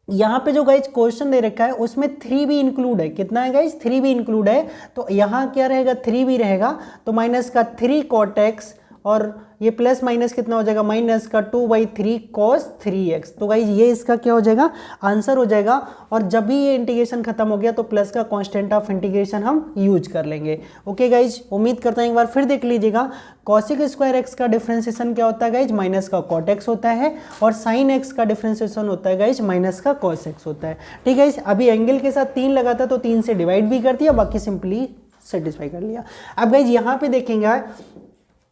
यहाँ पे जो गाइज क्वेश्चन दे रखा है उसमें 3 भी इंक्लूड है। कितना है गाइज, 3 भी इंक्लूड है। तो यहाँ क्या रहेगा, 3 भी रहेगा। तो माइनस का 3 कॉट एक्स और ये प्लस माइनस कितना हो जाएगा, माइनस का 2/3 cos 3x। तो गाइज ये इसका क्या हो जाएगा, आंसर हो जाएगा। और जब भी ये इंटीग्रेशन खत्म हो गया तो प्लस का कांस्टेंट ऑफ इंटीग्रेशन हम यूज कर लेंगे। ओके गाइज, उम्मीद करता हूँ एक बार फिर देख लीजिएगा। कॉसिक स्क्वायर एक्स का डिफरेंशिएशन क्या होता है गाइज, माइनस का कॉट एक्स होता है। और साइन एक्स का डिफरेंशिएशन होता है गाइज, माइनस का कॉस एक्स होता है। ठीक है, अभी एंगल के साथ 3 लगा था तो 3 से डिवाइड भी कर दिया, बाकी सिंपली सेटिस्फाई कर लिया। अब गाइज यहाँ पे देखेंगे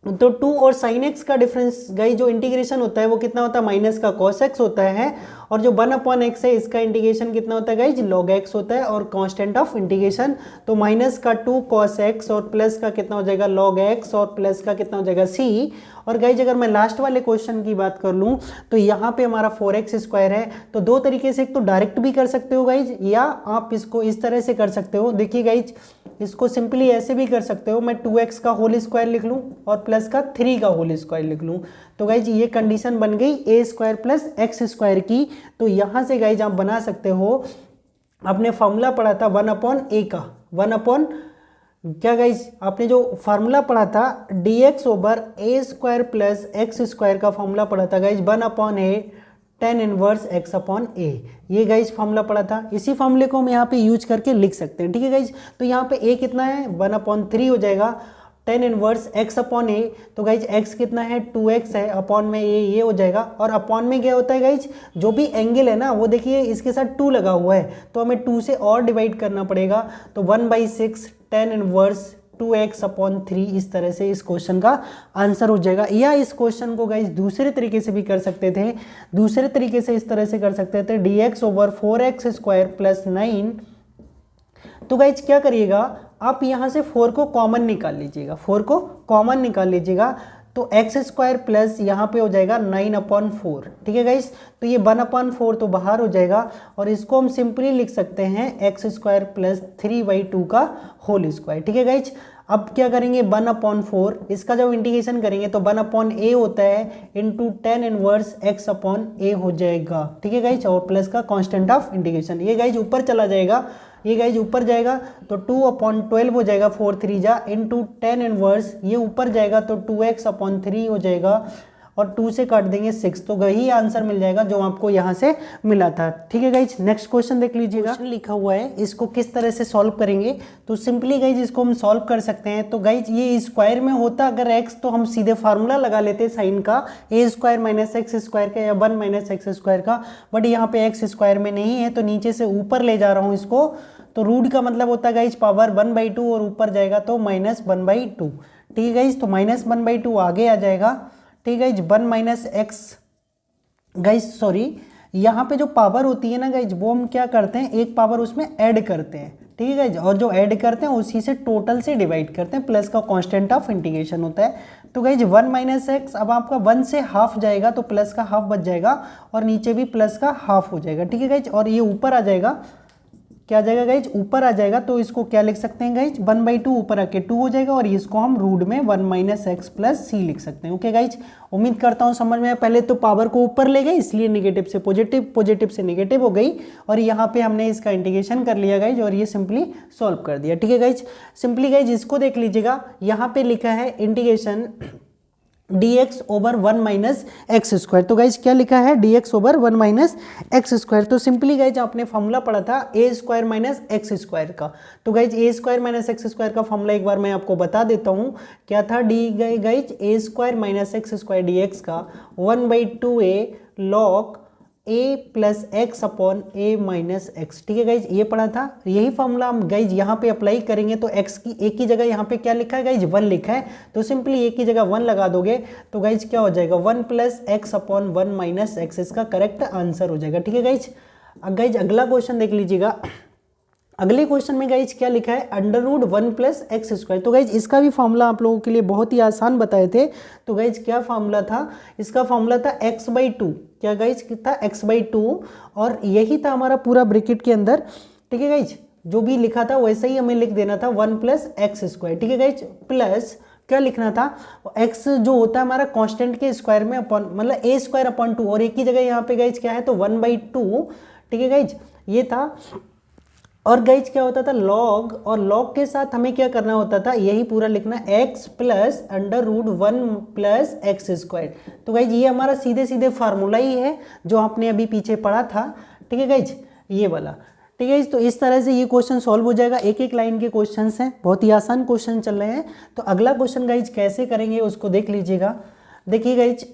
तो 2 और साइन एक्स का डिफरेंस गाइज जो इंटीग्रेशन होता है वो कितना होता है, माइनस का कॉस एक्स होता है। और जो 1/x है इसका इंटीग्रेशन कितना होता है गाइज, log x होता है। और कांस्टेंट ऑफ इंटीग्रेशन तो माइनस का 2 cos x और प्लस का कितना हो जाएगा log x और प्लस का कितना हो जाएगा c। और गाइज अगर मैं लास्ट वाले क्वेश्चन की बात कर लूँ तो यहाँ पे हमारा 4x स्क्वायर है। तो 2 तरीके से, एक तो डायरेक्ट भी कर सकते हो गाइज, या आप इसको इस तरह से कर सकते हो। देखिए गाइज, इसको सिंपली ऐसे भी कर सकते हो, मैं 2x का होल स्क्वायर लिख लूँ और प्लस का 3 का होल स्क्वायर लिख लूँ। तो गाइज ये कंडीशन बन गई a square plus x square की। तो यहाँ से गाइज आप बना सकते हो, आपने फॉर्मूला पढ़ा था 1/a का, 1 क्या गाइज आपने जो फार्मूला पढ़ा था dx over a square plus x square का फॉर्मूला पढ़ा था guys 1/a tan inverse x/a। ये गाइज फार्मूला पढ़ा था, इसी फार्मूले को हम यहाँ पे यूज करके लिख सकते हैं। ठीक है गाइज, तो यहाँ पे a कितना है, 1/3 हो जाएगा tan इनवर्स x/a। तो गाइज x कितना है, 2x है, अपॉन में ये हो जाएगा। और अपॉन में क्या होता है गाइज, जो भी एंगल है ना वो देखिए इसके साथ 2 लगा हुआ है तो हमें 2 से और डिवाइड करना पड़ेगा। तो 1/6 tan इनवर्स 2x/3 इस तरह से इस क्वेश्चन का आंसर हो जाएगा। या इस क्वेश्चन को गाइज दूसरे तरीके से भी कर सकते थे, दूसरे तरीके से इस तरह से कर सकते थे dx over 4x square plus 9 तो गाइज क्या करिएगा, आप यहाँ से 4 को कॉमन निकाल लीजिएगा, 4 को कॉमन निकाल लीजिएगा, तो एक्स स्क्वायर प्लस यहाँ पे हो जाएगा 9/4। ठीक है गाइज, तो ये 1/4 तो बाहर हो जाएगा, और इसको हम सिंपली लिख सकते हैं एक्स स्क्वायर प्लस 3/2 का होल स्क्वायर। ठीक है गाइज, अब क्या करेंगे 1/4, इसका जब इंटीग्रेशन करेंगे तो 1/a होता है इंटू tan इनवर्स x/a हो जाएगा। ठीक है गाइज, और प्लस का कांस्टेंट ऑफ इंटीग्रेशन, ये गाइज ऊपर चला जाएगा, ये गाइज ऊपर जाएगा तो 2/12 हो जाएगा, 4 3 जा इंटू tan इनवर्स, ये ऊपर जाएगा तो 2x/3 हो जाएगा, और 2 से काट देंगे 6, तो वही आंसर मिल जाएगा जो आपको यहाँ से मिला था। ठीक है गाइज, नेक्स्ट क्वेश्चन देख लीजिएगा, क्वेश्चन लिखा हुआ है, इसको किस तरह से सॉल्व करेंगे। तो सिंपली गाइज इसको हम सॉल्व कर सकते हैं। तो गाइज ये स्क्वायर में होता अगर x, तो हम सीधे फार्मूला लगा लेते साइन का, a square minus x square का या 1 माइनस एक्स स्क्वायर का, बट यहाँ पे एक्स स्क्वायर में नहीं है, तो नीचे से ऊपर ले जा रहा हूँ इसको, तो रूट का मतलब होता है गाइज पावर 1/2, और ऊपर जाएगा तो -1/2। ठीक है गाइज, तो -1/2 आगे आ जाएगा। ठीक है guys, 1 minus x, guys sorry, यहाँ पे जो पावर होती है ना गाइज, वो हम क्या करते हैं, एक पावर उसमें ऐड करते हैं। ठीक है गाइज, और जो ऐड करते हैं उसी से टोटल से डिवाइड करते हैं, प्लस का कांस्टेंट ऑफ इंटीग्रेशन होता है। तो गाइज 1 माइनस एक्स, अब आपका 1 से हाफ जाएगा तो प्लस का हाफ बच जाएगा, और नीचे भी प्लस का हाफ हो जाएगा। ठीक है गाइज, और ये ऊपर आ जाएगा, क्या आ जाएगा गाइज, ऊपर आ जाएगा, तो इसको क्या लिख सकते हैं गाइज, 1/2 ऊपर आके 2 हो जाएगा, और इसको हम रूट में 1 माइनस एक्स प्लस सी लिख सकते हैं। ओके गाइज, उम्मीद करता हूँ समझ में आया। पहले तो पावर को ऊपर ले गए, इसलिए नेगेटिव से पॉजिटिव, पॉजिटिव से नेगेटिव हो गई, और यहाँ पे हमने इसका इंटीग्रेशन कर लिया गाइज, और ये सिंपली सॉल्व कर दिया। ठीक है गाइज, सिंपली गाइज इसको देख लीजिएगा, यहाँ पे लिखा है integration dx over 1 minus x square. तो गाइज क्या लिखा है, dx over 1 minus x square. तो सिंपली गाइज आपने फॉर्मूला पढ़ा था a square minus x square का। तो guys a square minus x square का फॉर्मूला एक बार मैं आपको बता देता हूँ, क्या था, D guys a square minus x square dx का 1/2a log a plus x upon a minus x. ठीक है गाइज, ये पढ़ा था, यही फॉर्मूला हम गाइज यहाँ पे अप्लाई करेंगे। तो x की एक की जगह यहाँ पे क्या लिखा है गाइज, 1 लिखा है, तो सिंपली एक की जगह 1 लगा दोगे, तो गाइज क्या हो जाएगा, 1 plus x upon 1 minus x, इसका करेक्ट आंसर हो जाएगा। ठीक है गाइज, अब गाइज अगला क्वेश्चन देख लीजिएगा, अगले क्वेश्चन में गाइज क्या लिखा है, √1 प्लस एक्स स्क्वायर। तो गाइज इसका भी फॉर्मूला आप लोगों के लिए बहुत ही आसान बताए थे। तो गाइज क्या फॉर्मूला था, इसका फॉर्मूला था x/2, क्या गाइज था, x/2, और यही था हमारा पूरा ब्रैकेट के अंदर। ठीक है गाइज, जो भी लिखा था वैसे ही हमें लिख देना था, 1 प्लस एक्स स्क्वायर। ठीक है गाइज, प्लस क्या लिखना था, x जो होता है हमारा कांस्टेंट के स्क्वायर में अपॉन, मतलब a स्क्वायर अपॉन 2, और एक ही जगह यहाँ पे गाइज क्या है, तो 1/2। ठीक है गाइज, ये था, और गाइज क्या होता था, लॉग, और लॉग के साथ हमें क्या करना होता था, यही पूरा लिखना, x plus √1 plus x square. तो गाइज ये हमारा सीधे सीधे फार्मूला ही है जो आपने अभी पीछे पढ़ा था। ठीक है गाइज, ये वाला। ठीक है, तो इस तरह से ये क्वेश्चन सॉल्व हो जाएगा, एक एक लाइन के क्वेश्चंस हैं, बहुत ही आसान क्वेश्चन चल रहे हैं। तो अगला क्वेश्चन गाइज कैसे करेंगे उसको देख लीजिएगा। देखिए गाइज,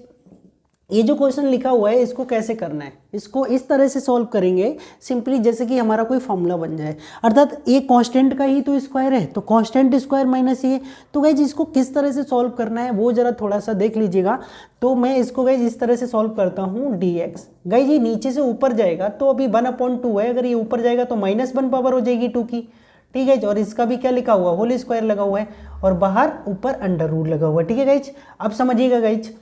ये जो क्वेश्चन लिखा हुआ है इसको कैसे करना है, इसको इस तरह से सॉल्व करेंगे, सिंपली जैसे कि हमारा कोई फॉर्मूला बन जाए, अर्थात ये कांस्टेंट का ही तो स्क्वायर है, तो कांस्टेंट स्क्वायर माइनस ये। तो गाइज इसको किस तरह से सॉल्व करना है वो जरा थोड़ा सा देख लीजिएगा। तो मैं इसको गाइज इस तरह से सॉल्व करता हूँ, dx गाइज ये नीचे से ऊपर जाएगा, तो अभी 1/2 है, अगर ये ऊपर जाएगा तो -1 पावर हो जाएगी 2 की। ठीक है, और इसका भी क्या लिखा हुआ, होल स्क्वायर लगा हुआ है, और बाहर ऊपर √ लगा हुआ है। ठीक है गाइज, अब समझिएगा गाइज,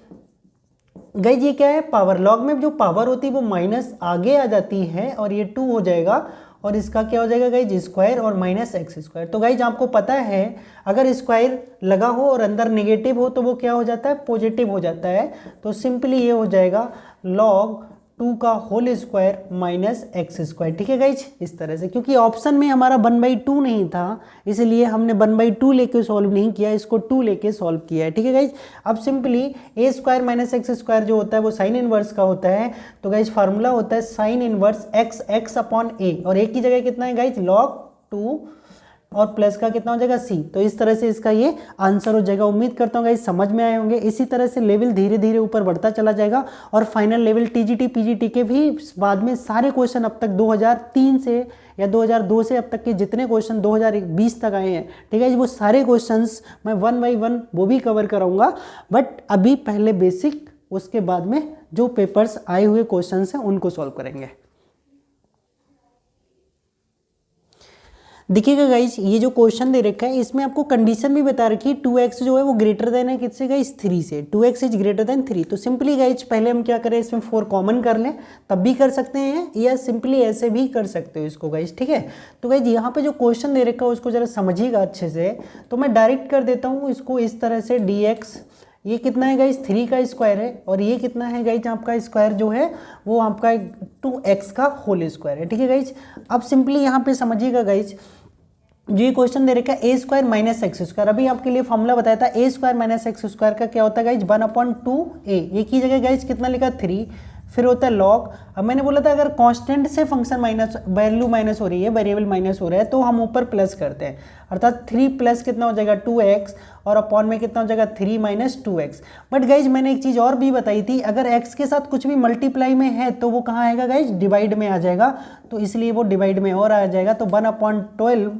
गाइज ये क्या है, पावर, लॉग में जो पावर होती है वो माइनस आगे आ जाती है, और ये 2 हो जाएगा, और इसका क्या हो जाएगा गाइज, स्क्वायर और माइनस एक्स स्क्वायर। तो गाइज आपको पता है अगर स्क्वायर लगा हो और अंदर नेगेटिव हो तो वो क्या हो जाता है, पॉजिटिव हो जाता है। तो सिंपली ये हो जाएगा log 2 का whole square minus x square. ठीक है गाइज, इस तरह से, क्योंकि ऑप्शन में हमारा 1/2 नहीं था, इसलिए हमने 1/2 लेके सॉल्व नहीं किया, इसको 2 लेके सॉल्व किया है। ठीक है गाइज, अब simply a square minus x square जो होता है वो साइन इनवर्स का होता है। तो गाइज फार्मूला होता है sine inverse x upon a, और एक की जगह कितना है गाइज, log 2, और प्लस का कितना हो जाएगा, c। तो इस तरह से इसका ये आंसर हो जाएगा। उम्मीद करता हूँ गाइस समझ में आए होंगे। इसी तरह से लेवल धीरे धीरे ऊपर बढ़ता चला जाएगा, और फाइनल लेवल टीजीटी पीजीटी के भी बाद में सारे क्वेश्चन अब तक 2003 से या 2002 से अब तक के जितने क्वेश्चन 2020 तक आए हैं, ठीक है, वो सारे क्वेश्चंस मैं 1 बाई 1 वो भी कवर कराऊंगा। बट अभी पहले बेसिक, उसके बाद में जो पेपर्स आए हुए क्वेश्चंस हैं उनको सॉल्व करेंगे। देखिएगा गाइज, ये जो क्वेश्चन दे रखा है इसमें आपको कंडीशन भी बता रखी है 2x जो है वो ग्रेटर देन है किससे गाइज 3 से, 2x इज ग्रेटर देन 3। तो सिंपली गाइज पहले हम क्या करें, इसमें 4 कॉमन कर लें तब भी कर सकते हैं, या सिंपली ऐसे भी कर सकते हो इसको गाइज, ठीक है। तो गाइज यहाँ पे जो क्वेश्चन दे रखा है उसको जरा समझिएगा अच्छे से। तो मैं डायरेक्ट कर देता हूँ इसको इस तरह से, dx ये कितना है गाइज 3 का स्क्वायर है, और ये कितना है गाइज आपका स्क्वायर जो है वो आपका 2x का होल स्क्वायर है, ठीक है गाइज। अब सिंपली यहाँ पे समझिएगा गाइज, जो ये क्वेश्चन दे रखा है ए स्क्वायर माइनस एक्स स्क्वायर, अभी आपके लिए फॉर्मूला बताया था ए स्क्वायर माइनस एक्स स्क्वायर का क्या होता है गाइज 1/2a, ये की जगह गाइज कितना लिखा 3, फिर होता है लॉग। अब मैंने बोला था अगर कांस्टेंट से फंक्शन माइनस, वैल्यू माइनस हो रही है, वेरिएबल माइनस हो रहा है, तो हम ऊपर प्लस करते हैं, अर्थात 3 प्लस कितना हो जाएगा 2x, और अपॉन में कितना हो जाएगा 3 माइनस 2x। बट गाइज मैंने एक चीज़ और भी बताई थी, अगर x के साथ कुछ भी मल्टीप्लाई में है तो वो कहाँ आएगा गाइज, डिवाइड में आ जाएगा, तो इसलिए वो डिवाइड में और आ जाएगा। तो 1/12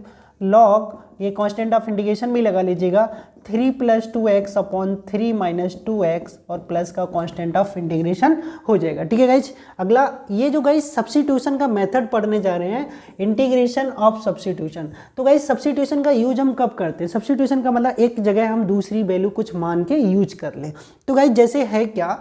लॉग, ये कांस्टेंट ऑफ इंटीग्रेशन भी लगा लीजिएगा, 3 + 2x अपॉन 3 माइनस 2x, और प्लस का कांस्टेंट ऑफ इंटीग्रेशन हो जाएगा, ठीक है गाइज। अगला ये जो गाइज सब्स्टिट्यूशन का मेथड पढ़ने जा रहे हैं, इंटीग्रेशन ऑफ सब्स्टिट्यूशन। तो गाइज सब्स्टिट्यूशन का यूज हम कब करते हैं, सब्स्टिट्यूशन का मतलब एक जगह हम दूसरी वैल्यू कुछ मान के यूज कर लें। तो गाइज जैसे है क्या,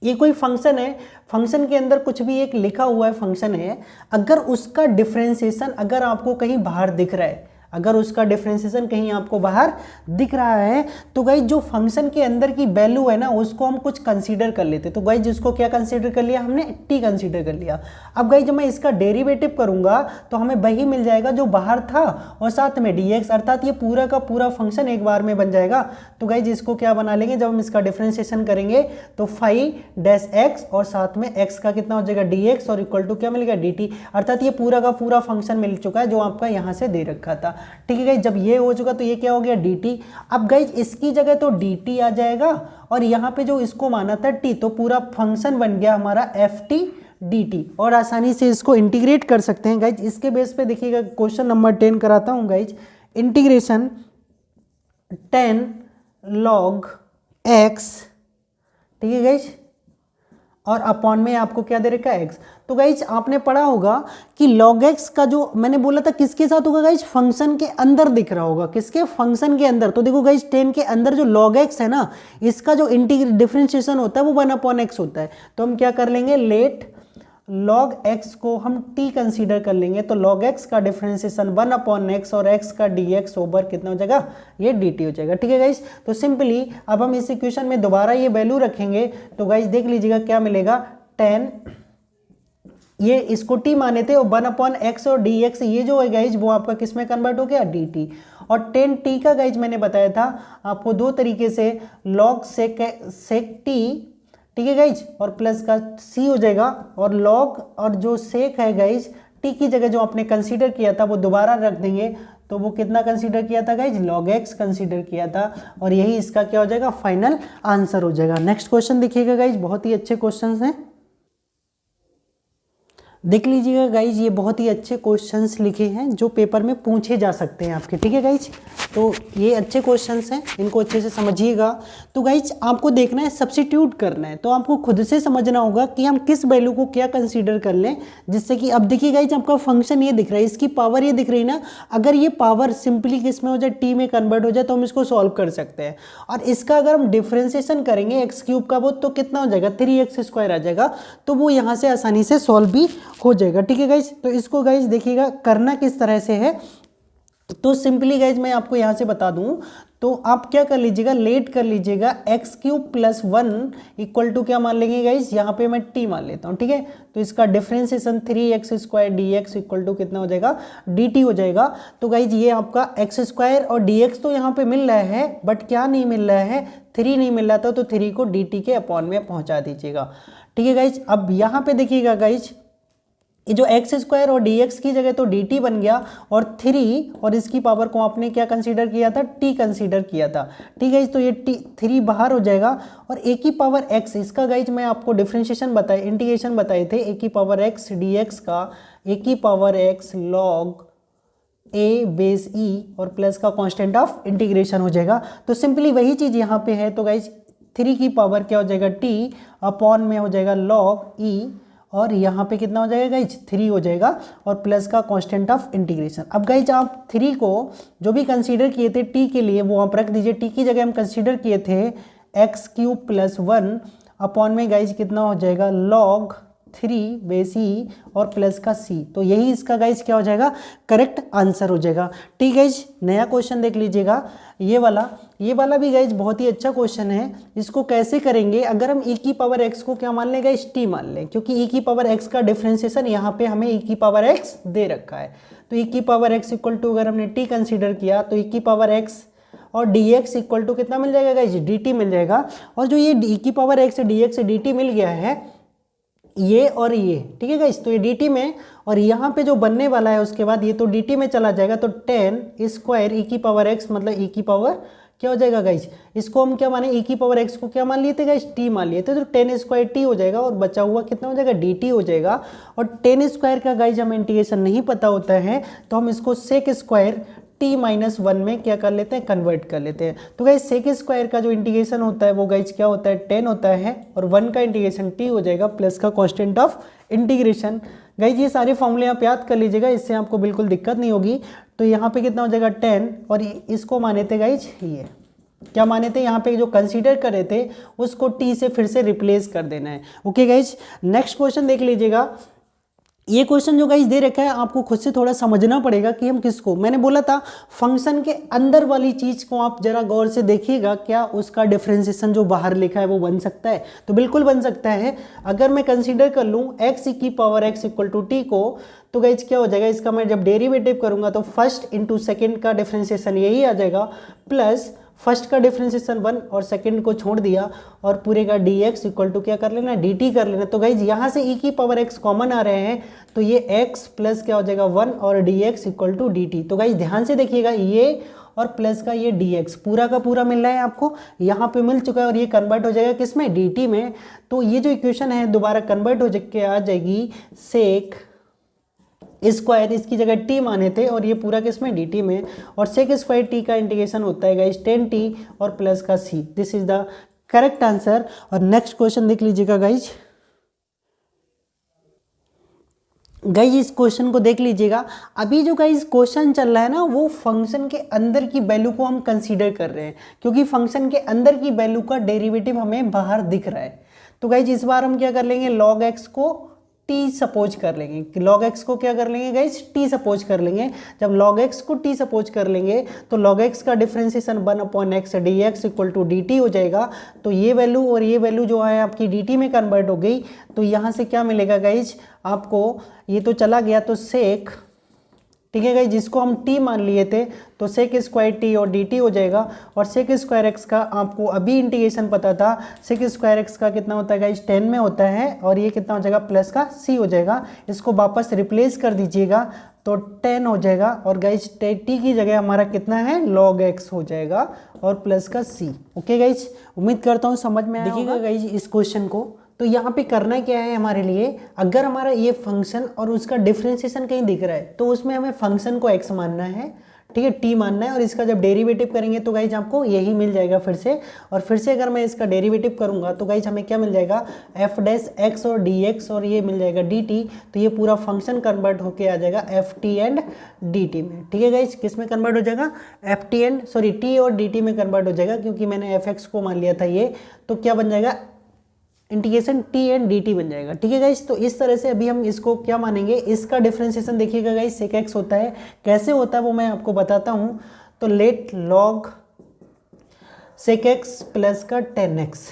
ये कोई फंक्शन है, फंक्शन के अंदर कुछ भी एक लिखा हुआ है फंक्शन है, अगर उसका डिफरेंशिएशन अगर आपको कहीं बाहर दिख रहा है, अगर उसका डिफरेंशिएशन कहीं आपको बाहर दिख रहा है, तो गाइज जो फंक्शन के अंदर की वैल्यू है ना उसको हम कुछ कंसीडर कर लेते। तो गाइज जिसको क्या कंसीडर कर लिया हमने, t कंसीडर कर लिया। अब गाइज जब मैं इसका डेरिवेटिव करूंगा तो हमें वही मिल जाएगा जो बाहर था, और साथ में dx, अर्थात ये पूरा का पूरा फंक्शन एक बार में बन जाएगा। तो गाइज इसको क्या बना लेंगे, जब हम इसका डिफरेंशिएशन करेंगे तो φ-x, और साथ में x का कितना हो जाएगा dx, और इक्वल टू क्या मिलेगा dt, अर्थात ये पूरा का पूरा फंक्शन मिल चुका है जो आपका यहाँ से दे रखा था, ठीक है गाइज। जब ये हो चुका तो ये क्या हो गया dt। अब गाइज इसकी जगह तो dt आ जाएगा, और यहाँ पे जो इसको माना था t, तो पूरा फंक्शन बन गया हमारा ft dt, और आसानी से इसको इंटीग्रेट कर सकते हैं गाइज। इसके बेस पे देखिएगा क्वेश्चन नंबर 10 कराता हूँ गाइज, इंटीग्रेशन 10 log x, ठीक है गाइज, और अपॉन में आपको क्या दे रखा है x। तो गाइज आपने पढ़ा होगा कि log x का जो मैंने बोला था किसके साथ होगा गाइज, फंक्शन के अंदर दिख रहा होगा, किसके, फंक्शन के अंदर। तो देखो गाइज 10 के अंदर जो log x है ना, इसका जो डिफरेंशिएशन होता है वो 1/x होता है। तो हम क्या कर लेंगे, लेट log x को हम t कंसीडर कर लेंगे, तो log x का डिफरेंशिएशन 1/x, और x का dx ओवर कितना हो जाएगा, ये dt हो जाएगा, ठीक है गाइज। तो सिंपली अब हम इस इक्वेशन में दोबारा ये वैल्यू रखेंगे, तो गाइज देख लीजिएगा क्या मिलेगा, 10, ये इसको t माने थे, और 1/x और dx ये जो है गाइज वो आपका किस में कन्वर्ट हो गया, dt। और 10t का गाइज मैंने बताया था आपको दो तरीके से, log sec t, ठीक है गाइज, और प्लस का c हो जाएगा, और log और जो sec है गाइज t की जगह जो आपने कंसीडर किया था वो दोबारा रख देंगे, तो वो कितना कंसीडर किया था गाइज, log x कंसीडर किया था, और यही इसका क्या हो जाएगा, फाइनल आंसर हो जाएगा। नेक्स्ट क्वेश्चन देखिएगा गाइज, बहुत ही अच्छे क्वेश्चंस हैं, देख लीजिएगा गाइज, ये बहुत ही अच्छे क्वेश्चंस लिखे हैं जो पेपर में पूछे जा सकते हैं आपके, ठीक है गाइज। तो ये अच्छे क्वेश्चंस हैं, इनको अच्छे से समझिएगा। तो गाइज आपको देखना है, सब्स्टिट्यूट करना है, तो आपको खुद से समझना होगा कि हम किस वैल्यू को क्या कंसीडर कर लें, जिससे कि अब देखिए गाइज आपका फंक्शन ये दिख रहा है, इसकी पावर ये दिख रही है ना, अगर ये पावर सिंपली किस में हो जाए, टी में कन्वर्ट हो जाए, तो हम इसको सॉल्व कर सकते हैं। और इसका अगर हम डिफ्रेंसिएशन करेंगे x³ का वो, तो कितना हो जाएगा, 3x² आ जाएगा, तो वो यहाँ से आसानी से सॉल्व भी हो जाएगा, ठीक है गाइज। तो इसको गाइज देखिएगा करना किस तरह से है, तो सिंपली गाइज मैं आपको यहाँ से बता दूं, तो आप क्या कर लीजिएगा, लेट कर लीजिएगा x³ + 1 इक्वल टू क्या मान लेंगे गाइज, यहाँ पे मैं t मान लेता हूँ, ठीक है। तो इसका differentiation 3x² dx equal to कितना हो जाएगा, dt हो जाएगा। तो गाइज ये आपका x² और dx तो यहाँ पे मिल रहा है, बट क्या नहीं मिल रहा है, 3 नहीं मिल रहा था, तो 3 को dt के अपॉन में पहुँचा दीजिएगा, ठीक है गाइज। अब यहाँ पे देखिएगा गाइज, ये जो x² और dx की जगह तो dt बन गया, और 3 और इसकी पावर को आपने क्या कंसीडर किया था, t कंसीडर किया था, ठीक है। तो ये 3 बाहर हो जाएगा, और a की पावर x, इसका गाइज मैं आपको डिफरेंशिएशन बताए, इंटीग्रेशन बताए थे, a की पावर x dx का a की power x log a base e, और प्लस का कांस्टेंट ऑफ इंटीग्रेशन हो जाएगा। तो सिंपली वही चीज़ यहाँ पे है, तो गाइज 3 की पावर क्या हो जाएगा, t अपॉन में हो जाएगा log e, और यहाँ पे कितना हो जाएगा गाइज 3 हो जाएगा और प्लस का कांस्टेंट ऑफ इंटीग्रेशन। अब गाइज आप 3 को जो भी कंसीडर किए थे टी के लिए वो आप रख दीजिए। टी की जगह हम कंसीडर किए थे x³ + 1 अपॉन में गाइज कितना हो जाएगा log 3 बेस ई और प्लस का c। तो यही इसका गाइज क्या हो जाएगा करेक्ट आंसर हो जाएगा। ठीक है, नया क्वेश्चन देख लीजिएगा ये वाला भी गाइज बहुत ही अच्छा क्वेश्चन है। इसको कैसे करेंगे, अगर हम e की पावर x को क्या मान लें गाइज t मान लें, क्योंकि e की पावर x का डिफरेंशिएशन यहाँ पे हमें e की पावर x दे रखा है। तो e की पावर x इक्वल टू अगर हमने t कंसीडर किया तो e की पावर x और dx इक्वल टू कितना मिल जाएगा गाइज dt मिल जाएगा। और जो ये e की पावर x dx dt मिल गया है ये और ये, ठीक है गाइस, तो ये dt में और यहाँ पे जो बनने वाला है उसके बाद ये तो dt में चला जाएगा। तो 10 स्क्वायर e की पावर x मतलब e की पावर क्या हो जाएगा गाइस, इसको हम क्या माने e की पावर x को क्या मान लिए थे गाइस t मान लिए थे। तो 10 स्क्वायर t हो जाएगा और बचा हुआ कितना हो जाएगा dt हो जाएगा। और 10 स्क्वायर का गाइस हमें इंटीग्रेशन नहीं पता होता है तो हम इसको सेक स्क्वायर t-1 में क्या कर लेते हैं कन्वर्ट कर लेते हैं। तो गाइस सेक स्क्वायर का जो इंटीग्रेशन होता है वो गाइस क्या होता है 10 होता है और 1 का इंटीग्रेशन t हो जाएगा प्लस का कांस्टेंट ऑफ इंटीग्रेशन। गाइस ये सारे फॉर्मूले आप याद कर लीजिएगा, इससे आपको बिल्कुल दिक्कत नहीं होगी। तो यहाँ पे कितना हो जाएगा 10 और इसको माने थे गाइस ये क्या माने थे यहाँ पे जो कंसीडर कर रहे थे उसको t से फिर से रिप्लेस कर देना है। ओके गाइस, नेक्स्ट क्वेश्चन देख लीजिएगा। ये क्वेश्चन जो गाइस दे रखा है आपको खुद से थोड़ा समझना पड़ेगा कि हम किसको, मैंने बोला था फंक्शन के अंदर वाली चीज को आप जरा गौर से देखिएगा, क्या उसका डिफरेंशिएशन जो बाहर लिखा है वो बन सकता है। तो बिल्कुल बन सकता है। अगर मैं कंसीडर कर लूँ x की power x equal to t को, तो गाइस क्या हो जाएगा इसका मैं जब डेरिवेटिव करूंगा तो फर्स्ट इंटू सेकेंड का डिफरेंशिएशन यही आ जाएगा प्लस फर्स्ट का डिफरेंशिएशन 1 और सेकंड को छोड़ दिया और पूरे का dx इक्वल टू क्या कर लेना dt कर लेना। तो गाइज यहाँ से e की पावर x कॉमन आ रहे हैं तो ये x प्लस क्या हो जाएगा 1 और dx इक्वल टू dt। तो गाइज ध्यान से देखिएगा ये और प्लस का ये dx पूरा का पूरा मिल रहा है आपको, यहाँ पे मिल चुका है और ये कन्वर्ट हो जाएगा किस में dt में। तो ये जो इक्वेशन है दोबारा कन्वर्ट हो के आ जाएगी सेक स्क्वायर, इसकी जगह t माने थे और ये पूरा किसमें dt में, और सेक स्क्वायर t का इंटीग्रेशन होता है गाइस 10t और प्लस का c। This is the correct answer. और नेक्स्ट क्वेश्चन देख लीजिएगा गाइस। इस क्वेश्चन को देख लीजिएगा। अभी जो गाइस क्वेश्चन चल रहा है ना वो फंक्शन के अंदर की वैल्यू को हम कंसीडर कर रहे हैं, क्योंकि फंक्शन के अंदर की वैल्यू का डेरिवेटिव हमें बाहर दिख रहा है। तो गाइस इस बार हम क्या कर लेंगे log x को t सपोज कर लेंगे। log x को क्या कर लेंगे गाइस t सपोज कर लेंगे। जब log x को t सपोज कर लेंगे तो log x का differentiation 1/x dx equal to dt हो जाएगा। तो ये वैल्यू और ये वैल्यू जो है आपकी dt में कन्वर्ट हो गई। तो यहाँ से क्या मिलेगा गाइस आपको, ये तो चला गया तो सेक, ठीक है गाइस, जिसको हम t मान लिए थे तो सेक स्क्वायर t और dt हो जाएगा। और सेक स्क्वायर x का आपको अभी इंटीग्रेशन पता था, सेक स्क्वायर x का कितना होता है गाइस 10 में होता है और ये कितना हो जाएगा प्लस का c हो जाएगा। इसको वापस रिप्लेस कर दीजिएगा तो 10 हो जाएगा और गाइस t की जगह हमारा कितना है log x हो जाएगा और प्लस का c। ओके गाइस, उम्मीद करता हूँ समझ में आया होगा। देखिएगा गाइस इस क्वेश्चन को, तो यहाँ पे करना क्या है हमारे लिए, अगर हमारा ये फंक्शन और उसका डिफरेंशिएशन कहीं दिख रहा है तो उसमें हमें फंक्शन को x मानना है, ठीक है, t मानना है, और इसका जब डेरिवेटिव करेंगे तो गाइज आपको यही मिल जाएगा फिर से। और फिर से अगर मैं इसका डेरिवेटिव करूंगा तो गाइज हमें क्या मिल जाएगा f डैश x और dx और ये मिल जाएगा dt। तो ये पूरा फंक्शन कन्वर्ट होके आ जाएगा ft एंड dt में, ठीक है गाइज, किस में कन्वर्ट हो जाएगा t और dt में कन्वर्ट हो जाएगा, क्योंकि मैंने fx को मान लिया था ये। तो क्या बन जाएगा इंटीग्रेशन t एंड dt बन जाएगा, ठीक है गाइस। तो इस तरह से अभी हम इसको क्या मानेंगे, इसका डिफरेंशिएशन देखिएगा गाइस सेक x होता है, कैसे होता है वो मैं आपको बताता हूँ। तो लेट log सेक x प्लस का 10x।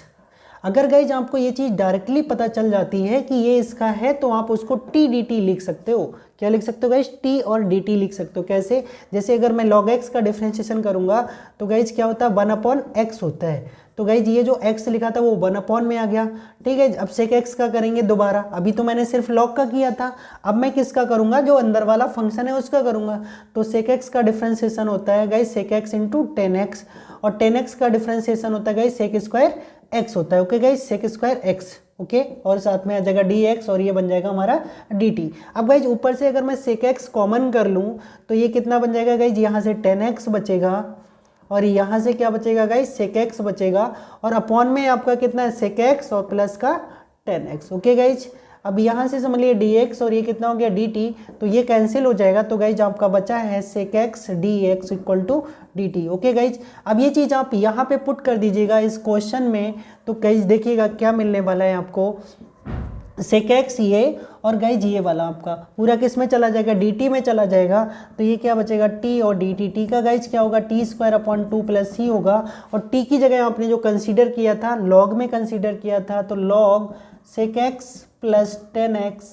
अगर गाइज आपको ये चीज़ डायरेक्टली पता चल जाती है कि ये इसका है तो आप उसको t dt लिख सकते हो। क्या लिख सकते हो गाइज, t और dt लिख सकते हो। कैसे, जैसे अगर मैं log x का डिफरेंशिएशन करूंगा तो गाइज क्या होता है 1/x होता है। तो गाइज ये जो x लिखा था वो 1 में आ गया, ठीक है। अब सेक x का करेंगे दोबारा, अभी तो मैंने सिर्फ log का किया था, अब मैं किसका करूंगा, जो अंदर वाला फंक्शन है उसका करूंगा। तो सेक x का डिफरेंशिएशन होता है गाइज सेक x इंटू 10x और 10x का डिफरेंशिएशन होता है गाइज सेक स्क्वायर x होता है। Okay guys, sec square x, okay, और साथ में आ जाएगा dx और ये बन जाएगा हमारा dt। अब गाइज ऊपर से अगर मैं सेक x कॉमन कर लूँ तो ये कितना बन जाएगा गाइज, यहाँ से 10x बचेगा और यहाँ से क्या बचेगा गाइज सेक x बचेगा और अपॉन में आपका कितना है सेक x और प्लस का 10x। ओके गाइज, अब यहाँ से समझ लिए dx और ये कितना हो गया dt, तो ये कैंसिल हो जाएगा। तो गाइज आपका बचा है sec x dx equal to dt। Okay guys, अब ये चीज़ आप यहाँ पे पुट कर दीजिएगा इस क्वेश्चन में। तो गाइज देखिएगा क्या मिलने वाला है आपको, sec x ये और गाइज ये वाला आपका पूरा किस में चला जाएगा, dt में चला जाएगा। तो ये क्या बचेगा t और dt, t का गाइज क्या होगा t square upon 2 plus c होगा। और t की जगह आपने जो कंसीडर किया था log में कंसीडर किया था, तो log sec x plus 10x,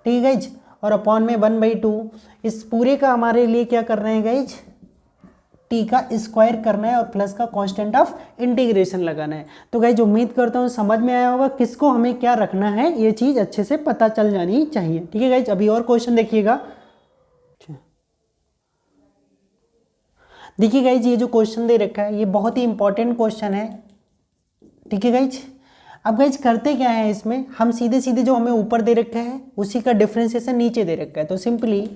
ठीक है गाइज, और अपॉन में 1/2। इस पूरे का हमारे लिए क्या करना है गाइज, टी का स्क्वायर करना है और प्लस का कांस्टेंट ऑफ इंटीग्रेशन लगाना है। तो गाइज उम्मीद करता हूँ समझ में आया होगा किसको हमें क्या रखना है, ये चीज़ अच्छे से पता चल जानी चाहिए। ठीक है गाइज, अभी और क्वेश्चन देखिएगा। देखिए गाइज ये जो क्वेश्चन दे रखा है ये बहुत ही इंपॉर्टेंट क्वेश्चन है। ठीक है गाइज, अब गाइज करते क्या है इसमें, हम सीधे सीधे जो हमें ऊपर दे रखा है उसी का डिफ्रेंसिएशन नीचे दे रखा है। तो सिंपली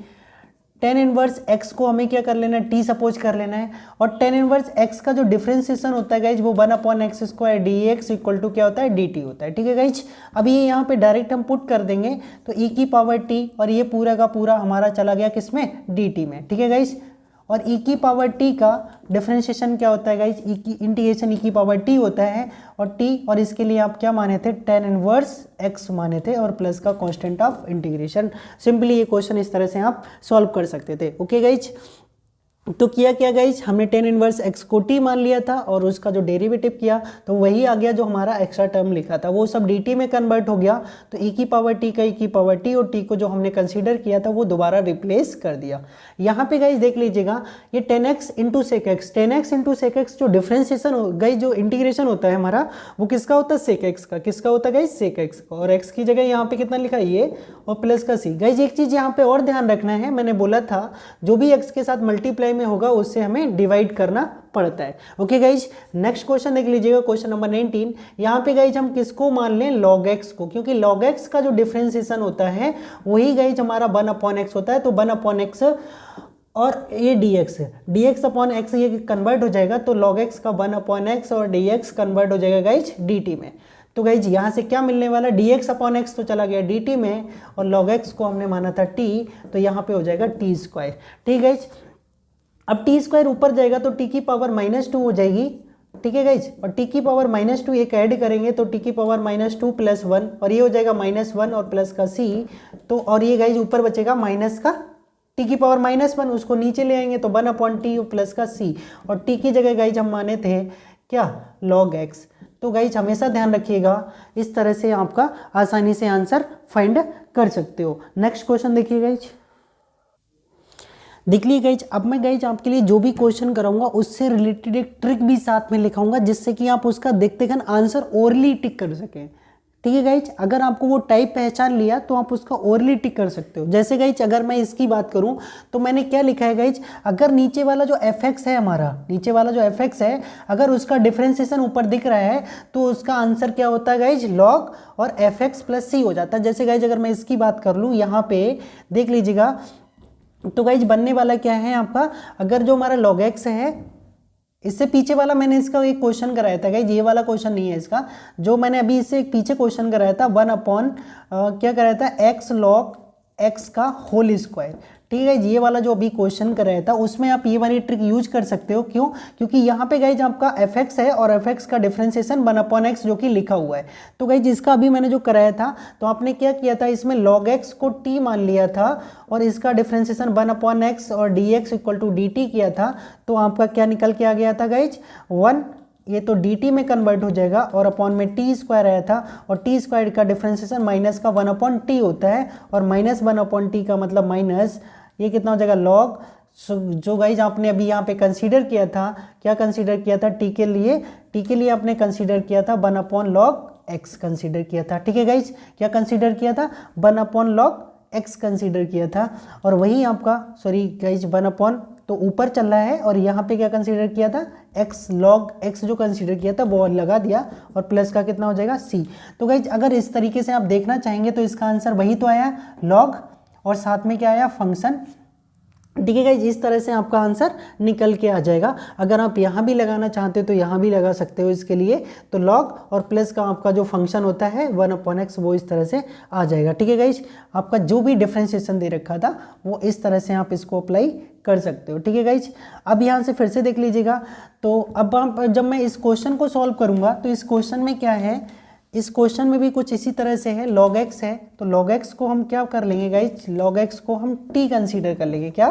tan इनवर्स x को हमें क्या कर लेना है, t सपोज कर लेना है। और tan इनवर्स x का जो डिफ्रेंसिएशन होता है गाइज वो 1/x square dx equal to क्या होता है, dt होता है। ठीक है गाइज, अभी ये यहाँ पे डायरेक्ट हम पुट कर देंगे तो e की पावर t और ये पूरा का पूरा हमारा चला गया किसमें, dt में। ठीक है गाइज, और e की पावर t का डिफरेंशिएशन क्या होता है गाइज, e की इंटीग्रेशन e की पावर t होता है। और t और इसके लिए आप क्या माने थे, tan इनवर्स x माने थे और प्लस का कांस्टेंट ऑफ इंटीग्रेशन। सिंपली ये क्वेश्चन इस तरह से आप सॉल्व कर सकते थे। ओके गाइज, तो किया क्या गाइज, हमने tan इनवर्स x को t मान लिया था और उसका जो डेरिवेटिव किया तो वही आ गया जो हमारा एक्स्ट्रा टर्म लिखा था, वो सब dt में कन्वर्ट हो गया। तो e की पावर t का e की पावर t और t को जो हमने कंसीडर किया था वो दोबारा रिप्लेस कर दिया। यहाँ पे गाइज देख लीजिएगा ये 10x into sec x, 10x into sec x जो डिफ्रेंसिएशन गाइज जो इंटीग्रेशन होता है हमारा वो किसका होता है, सेक एक्स का। किसका होता है गाइज, सेक एक्स का। और x की जगह यहाँ पे कितना लिखा है, ये और प्लस का c। गाइज एक चीज़ यहाँ पे और ध्यान रखना है, मैंने बोला था जो भी x के साथ मल्टीप्लाई में होगा उससे हमें डिवाइड करना पड़ता है। ओके गाइज, नेक्स्ट क्वेश्चन देख लीजिएगा, क्वेश्चन नंबर 19। यहाँ पे गाइज हम किसको मान लें, log x को, क्योंकि log x का जो डिफरेंशिएशन होता है वही गाइज हमारा 1/x होता है। तो 1/x और ये dx अपॉन x ये कन्वर्ट हो जाएगा, तो log x का 1/x और dx कन्वर्ट हो जाएगा गाइज dt में। तो गाइज यहाँ से क्या मिलने वाला, dx अपॉन x तो चला गया dt में और log x को हमने माना था t, तो यहाँ पे हो जाएगा t स्क्वायर। ठीक है गाइज, अब t स्क्वायर ऊपर जाएगा तो t की पावर -2 हो जाएगी। ठीक है गाइज, और t की पावर -2 एक ऐड करेंगे तो t की पावर -2 प्लस 1 और ये हो जाएगा -1 और प्लस का c। तो और ये गाइज ऊपर बचेगा माइनस का t की पावर -1, उसको नीचे ले आएंगे तो 1/t प्लस का c। और t की जगह गाइज हम माने थे क्या, log x। तो गाइज हमेशा ध्यान रखिएगा, इस तरह से आपका आसानी से आंसर फाइंड कर सकते हो। नेक्स्ट क्वेश्चन देखिए गाइज, देख लीजिए गाइज, अब मैं गाइज आपके लिए जो भी क्वेश्चन कराऊंगा उससे रिलेटेड एक ट्रिक भी साथ में लिखाऊंगा जिससे कि आप उसका देखते खन आंसर ओरली टिक कर सकें। ठीक है गाइज, अगर आपको वो टाइप पहचान लिया तो आप उसका ओरली टिक कर सकते हो। जैसे गाइज अगर मैं इसकी बात करूं तो मैंने क्या लिखा है गाइज, अगर नीचे वाला जो fx है हमारा, नीचे वाला जो fx है अगर उसका डिफरेंशिएशन ऊपर दिख रहा है तो उसका आंसर क्या होता है गाइज, log और fx प्लस c हो जाता है। जैसे गाइज अगर मैं इसकी बात कर लूँ यहाँ पे देख लीजिएगा, तो गाइज बनने वाला क्या है आपका, अगर जो हमारा log x है, इससे पीछे वाला मैंने इसका एक क्वेश्चन कराया था गाइज, ये वाला क्वेश्चन नहीं है इसका, जो मैंने अभी इससे एक पीछे क्वेश्चन कराया था 1/ क्या कराया था, x log x का होल स्क्वायर। ठीक है, ये वाला जो अभी क्वेश्चन कराया था उसमें आप ये वाली ट्रिक यूज कर सकते हो। क्यों, क्योंकि यहाँ पे गाइज आपका fx है और fx का डिफरेंशिएशन 1/x जो कि लिखा हुआ है। तो गाइज इसका अभी मैंने जो कराया था तो आपने क्या किया था, इसमें log x को t मान लिया था और इसका डिफरेंशिएशन 1/x और dx इक्वल टू dt किया था। तो आपका क्या निकल के आ गया था गाइज, 1, ये तो dt में कन्वर्ट हो जाएगा और अपॉन में t स्क्वायर आया था और t स्क्वायर का डिफरेंशिएशन माइनस का 1/t होता है और -1/t का मतलब माइनस ये कितना हो जाएगा, log जो गाइज आपने अभी यहाँ पे कंसीडर किया था, क्या कंसीडर किया था, t के लिए आपने कंसीडर किया था 1/log x कंसीडर किया था। ठीक है गाइज, क्या कंसीडर किया था, 1/log x कंसीडर किया था। और वही आपका सॉरी गाइज 1/ तो ऊपर चल रहा है और यहाँ पे क्या कंसीडर किया था, x log x जो कंसीडर किया था वो लगा दिया और प्लस का कितना हो जाएगा c। तो गाइज अगर इस तरीके से आप देखना चाहेंगे तो इसका आंसर वही तो आया log और साथ में क्या आया फंक्शन ठीक है गाइज, इस तरह से आपका आंसर निकल के आ जाएगा। अगर आप यहाँ भी लगाना चाहते हो तो यहाँ भी लगा सकते हो। इसके लिए तो लॉग और प्लस का आपका जो फंक्शन होता है 1/x वो इस तरह से आ जाएगा। ठीक है गाइज, आपका जो भी डिफ्रेंशिएशन दे रखा था वो इस तरह से आप इसको अप्लाई कर सकते हो। ठीक है गाइज, अब यहाँ से फिर से देख लीजिएगा। तो अब आप जब मैं इस क्वेश्चन को सॉल्व करूँगा तो इस क्वेश्चन में क्या है, इस क्वेश्चन में भी कुछ इसी तरह से है, log x है। तो log x को हम क्या कर लेंगे गाइज, log x को हम t कंसीडर कर लेंगे। क्या,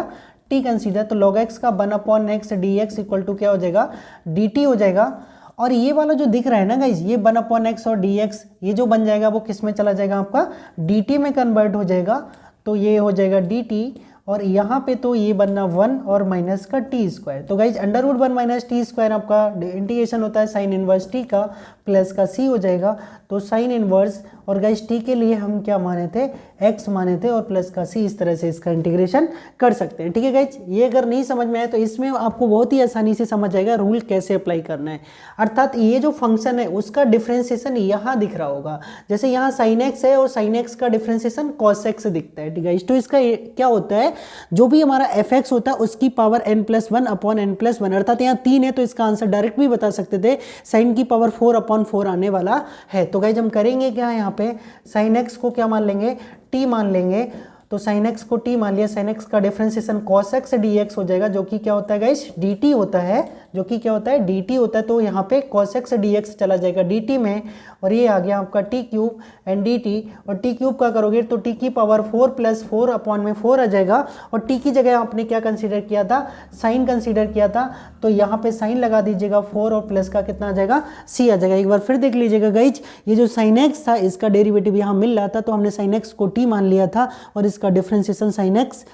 t कंसीडर। तो log x का 1/x dx इक्वल टू क्या हो जाएगा, dt हो जाएगा। और ये वाला जो दिख रहा है ना गाइज, ये 1/x और dx ये जो बन जाएगा वो किस में चला जाएगा, आपका dt में कन्वर्ट हो जाएगा। तो ये हो जाएगा dt, और यहाँ पे तो ये बनना 1 और माइनस का टी स्क्वायर। तो गाइज √1 माइनस टी स्क्वायर आपका इंटीग्रेशन होता है साइन इनवर्स टी का, प्लस का सी हो जाएगा। तो साइन इनवर्स, और गाइज टी के लिए हम क्या माने थे, x माने थे, और प्लस का सी। इस तरह से इसका इंटीग्रेशन कर सकते हैं। ठीक है गाइज, ये अगर नहीं समझ में आए तो इसमें आपको बहुत ही आसानी से समझ आएगा रूल कैसे अप्लाई करना है। अर्थात ये जो फंक्शन है उसका डिफ्रेंसिएशन यहाँ दिख रहा होगा, जैसे यहाँ साइन एक्स है और साइन एक्स का डिफ्रेंसिएशन कॉस एक्स दिखता है। ठीक है, तो इसका क्या होता है, जो भी हमारा एफ एक्स होता है उसकी पावर n+1/n+1, अर्थात यहाँ 3 है तो इसका आंसर डायरेक्ट भी बता सकते थे, साइन की पावर 4/4 आने वाला है। तो गाइज हम करेंगे क्या, यहाँ पे साइन एक्स को क्या मान लेंगे, t मान लेंगे। तो साइन एक्स को t मान लिया, साइन एक्स का डिफरेंशिएशन cos x dx हो जाएगा, जो कि क्या होता है गाइस, dt होता है, जो कि क्या होता है, dt होता है। तो यहाँ पे cos x dx चला जाएगा dt में, और ये आ गया आपका t क्यूब एंड dt, और t क्यूब का करोगे तो t की पावर 4 + 4/4 आ जाएगा। और t की जगह आपने क्या कंसीडर किया था, साइन कंसीडर किया था। तो यहाँ पे साइन लगा दीजिएगा 4, और प्लस का कितना आ जाएगा, c आ जाएगा। एक बार फिर देख लीजिएगा गाइज, ये जो साइन एक्स था इसका डेरिवेटिव यहाँ मिल रहा था, तो हमने साइन एक्स को t मान लिया था, और इसका डिफरेंशिएशन साइन एक्स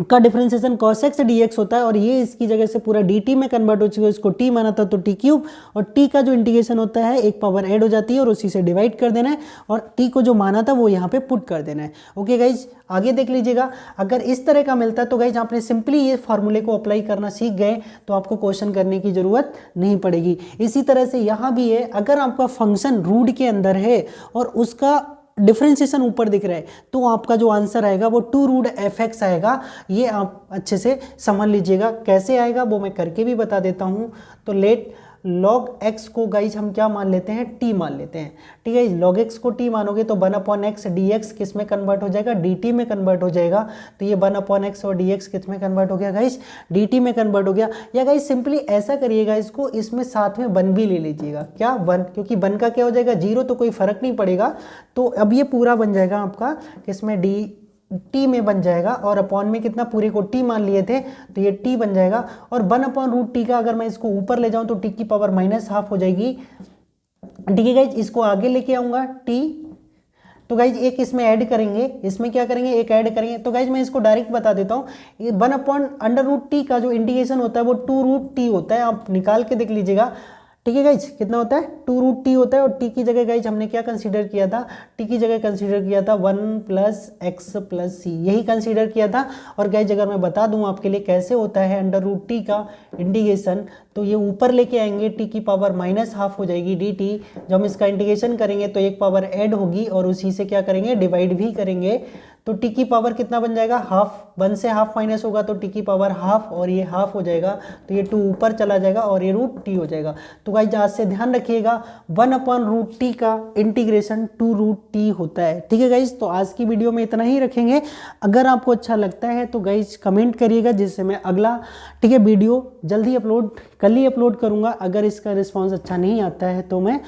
का डिफरेंशिएशन cos x dx होता है, और ये इसकी जगह से पूरा dt में कन्वर्ट हो चुका है, इसको t माना था तो t क्यूब, और t का जो इंटीग्रेशन होता है एक पावर ऐड हो जाती है और उसी से डिवाइड कर देना है, और t को जो माना था वो यहाँ पे पुट कर देना है। ओके गाइज, आगे देख लीजिएगा। अगर इस तरह का मिलता है तो गाइज आपने सिंपली ये फार्मूले को अप्लाई करना सीख गए तो आपको क्वेश्चन करने की जरूरत नहीं पड़ेगी। इसी तरह से यहाँ भी है, अगर आपका फंक्शन रूट के अंदर है और उसका डिफरेंशिएशन ऊपर दिख रहा है तो आपका जो आंसर आएगा वो 2√f(x) आएगा। ये आप अच्छे से समझ लीजिएगा, कैसे आएगा वो मैं करके भी बता देता हूँ। तो लेट log x को गाइज हम क्या मान लेते हैं, t मान लेते हैं। ठीक है, log x को t मानोगे तो 1/x dx किस में कन्वर्ट हो जाएगा, dt में कन्वर्ट हो जाएगा। तो ये 1/x और dx किस में कन्वर्ट हो गया गाइज, dt में कन्वर्ट हो गया। या गाइज सिंपली ऐसा करिएगा, इसको इसमें साथ में 1 भी ले लीजिएगा। क्या 1, क्योंकि 1 का क्या हो जाएगा 0, तो कोई फर्क नहीं पड़ेगा। तो अब ये पूरा बन जाएगा आपका किसमें, t में बन जाएगा, और अपॉन में कितना, पूरे को t मान लिए थे तो ये t बन जाएगा। और 1/√t का अगर मैं इसको ऊपर ले जाऊं तो t की पावर -½ हो जाएगी। ठीक है गाइज, इसको आगे लेके आऊंगा t, तो गाइज एक इसमें ऐड करेंगे, इसमें क्या करेंगे, एक ऐड करेंगे। तो गाइज मैं इसको डायरेक्ट बता देता हूँ, 1/√t का जो इंटीग्रेशन होता है वो 2√t होता है, आप निकाल के देख लीजिएगा। ठीक है गाइज, कितना होता है, 2√t होता है। और t की जगह गाइज हमने क्या कंसीडर किया था, t की जगह कंसीडर किया था 1 + x + c, यही कंसीडर किया था। और गाइज अगर मैं बता दूं आपके लिए कैसे होता है √t का इंटीग्रेशन, तो ये ऊपर लेके आएंगे, t की पावर -½ हो जाएगी dt। जब हम इसका इंटीग्रेशन करेंगे तो एक पावर ऐड होगी और उसी से क्या करेंगे, डिवाइड भी करेंगे। तो t की पावर कितना बन जाएगा, ½ 1 से ½ माइनस होगा तो t की पावर ½ और ये ½ हो जाएगा, तो ये 2 ऊपर चला जाएगा और ये √t हो जाएगा। तो गाइज आज से ध्यान रखिएगा 1/√t का इंटीग्रेशन 2√t होता है। ठीक है गाइज, तो आज की वीडियो में इतना ही रखेंगे। अगर आपको अच्छा लगता है तो गाइज कमेंट करिएगा, जिससे मैं अगला ठीक है वीडियो जल्दी कल ही अपलोड करूँगा। अगर इसका रिस्पॉन्स अच्छा नहीं आता है तो मैं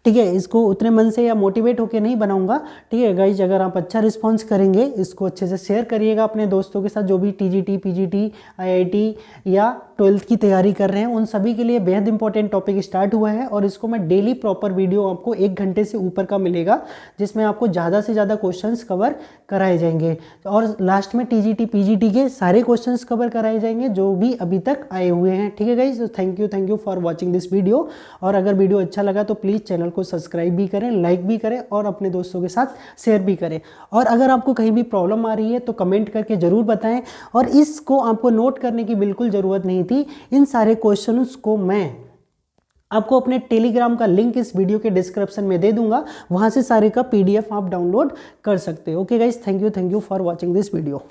ठीक है इसको उतने मन से या मोटिवेट होकर नहीं बनाऊंगा। ठीक है गाइज, अगर आप अच्छा रिस्पांस करेंगे, इसको अच्छे से शेयर करिएगा अपने दोस्तों के साथ, जो भी टीजीटी, पीजीटी, आईआईटी या 12th की तैयारी कर रहे हैं, उन सभी के लिए बेहद इंपॉर्टेंट टॉपिक स्टार्ट हुआ है। और इसको मैं डेली प्रॉपर वीडियो आपको 1 घंटे से ऊपर का मिलेगा, जिसमें आपको ज़्यादा से ज़्यादा क्वेश्चंस कवर कराए जाएंगे, और लास्ट में टीजीटी, पीजीटी के सारे क्वेश्चंस कवर कराए जाएंगे जो भी अभी तक आए हुए हैं। ठीक है गाइज, तो thank you for watching this video. और अगर वीडियो अच्छा लगा तो प्लीज़ चैनल को सब्सक्राइब भी करें, लाइक भी करें और अपने दोस्तों के साथ शेयर भी करें। और अगर आपको कहीं भी प्रॉब्लम आ रही है तो कमेंट करके ज़रूर बताएं। और इसको आपको नोट करने की बिल्कुल ज़रूरत नहीं थी, इन सारे क्वेश्चंस को मैं आपको अपने टेलीग्राम का लिंक इस वीडियो के डिस्क्रिप्शन में दे दूंगा, वहां से सारे का PDF आप डाउनलोड कर सकते हो। Okay guys, thank you for watching this video.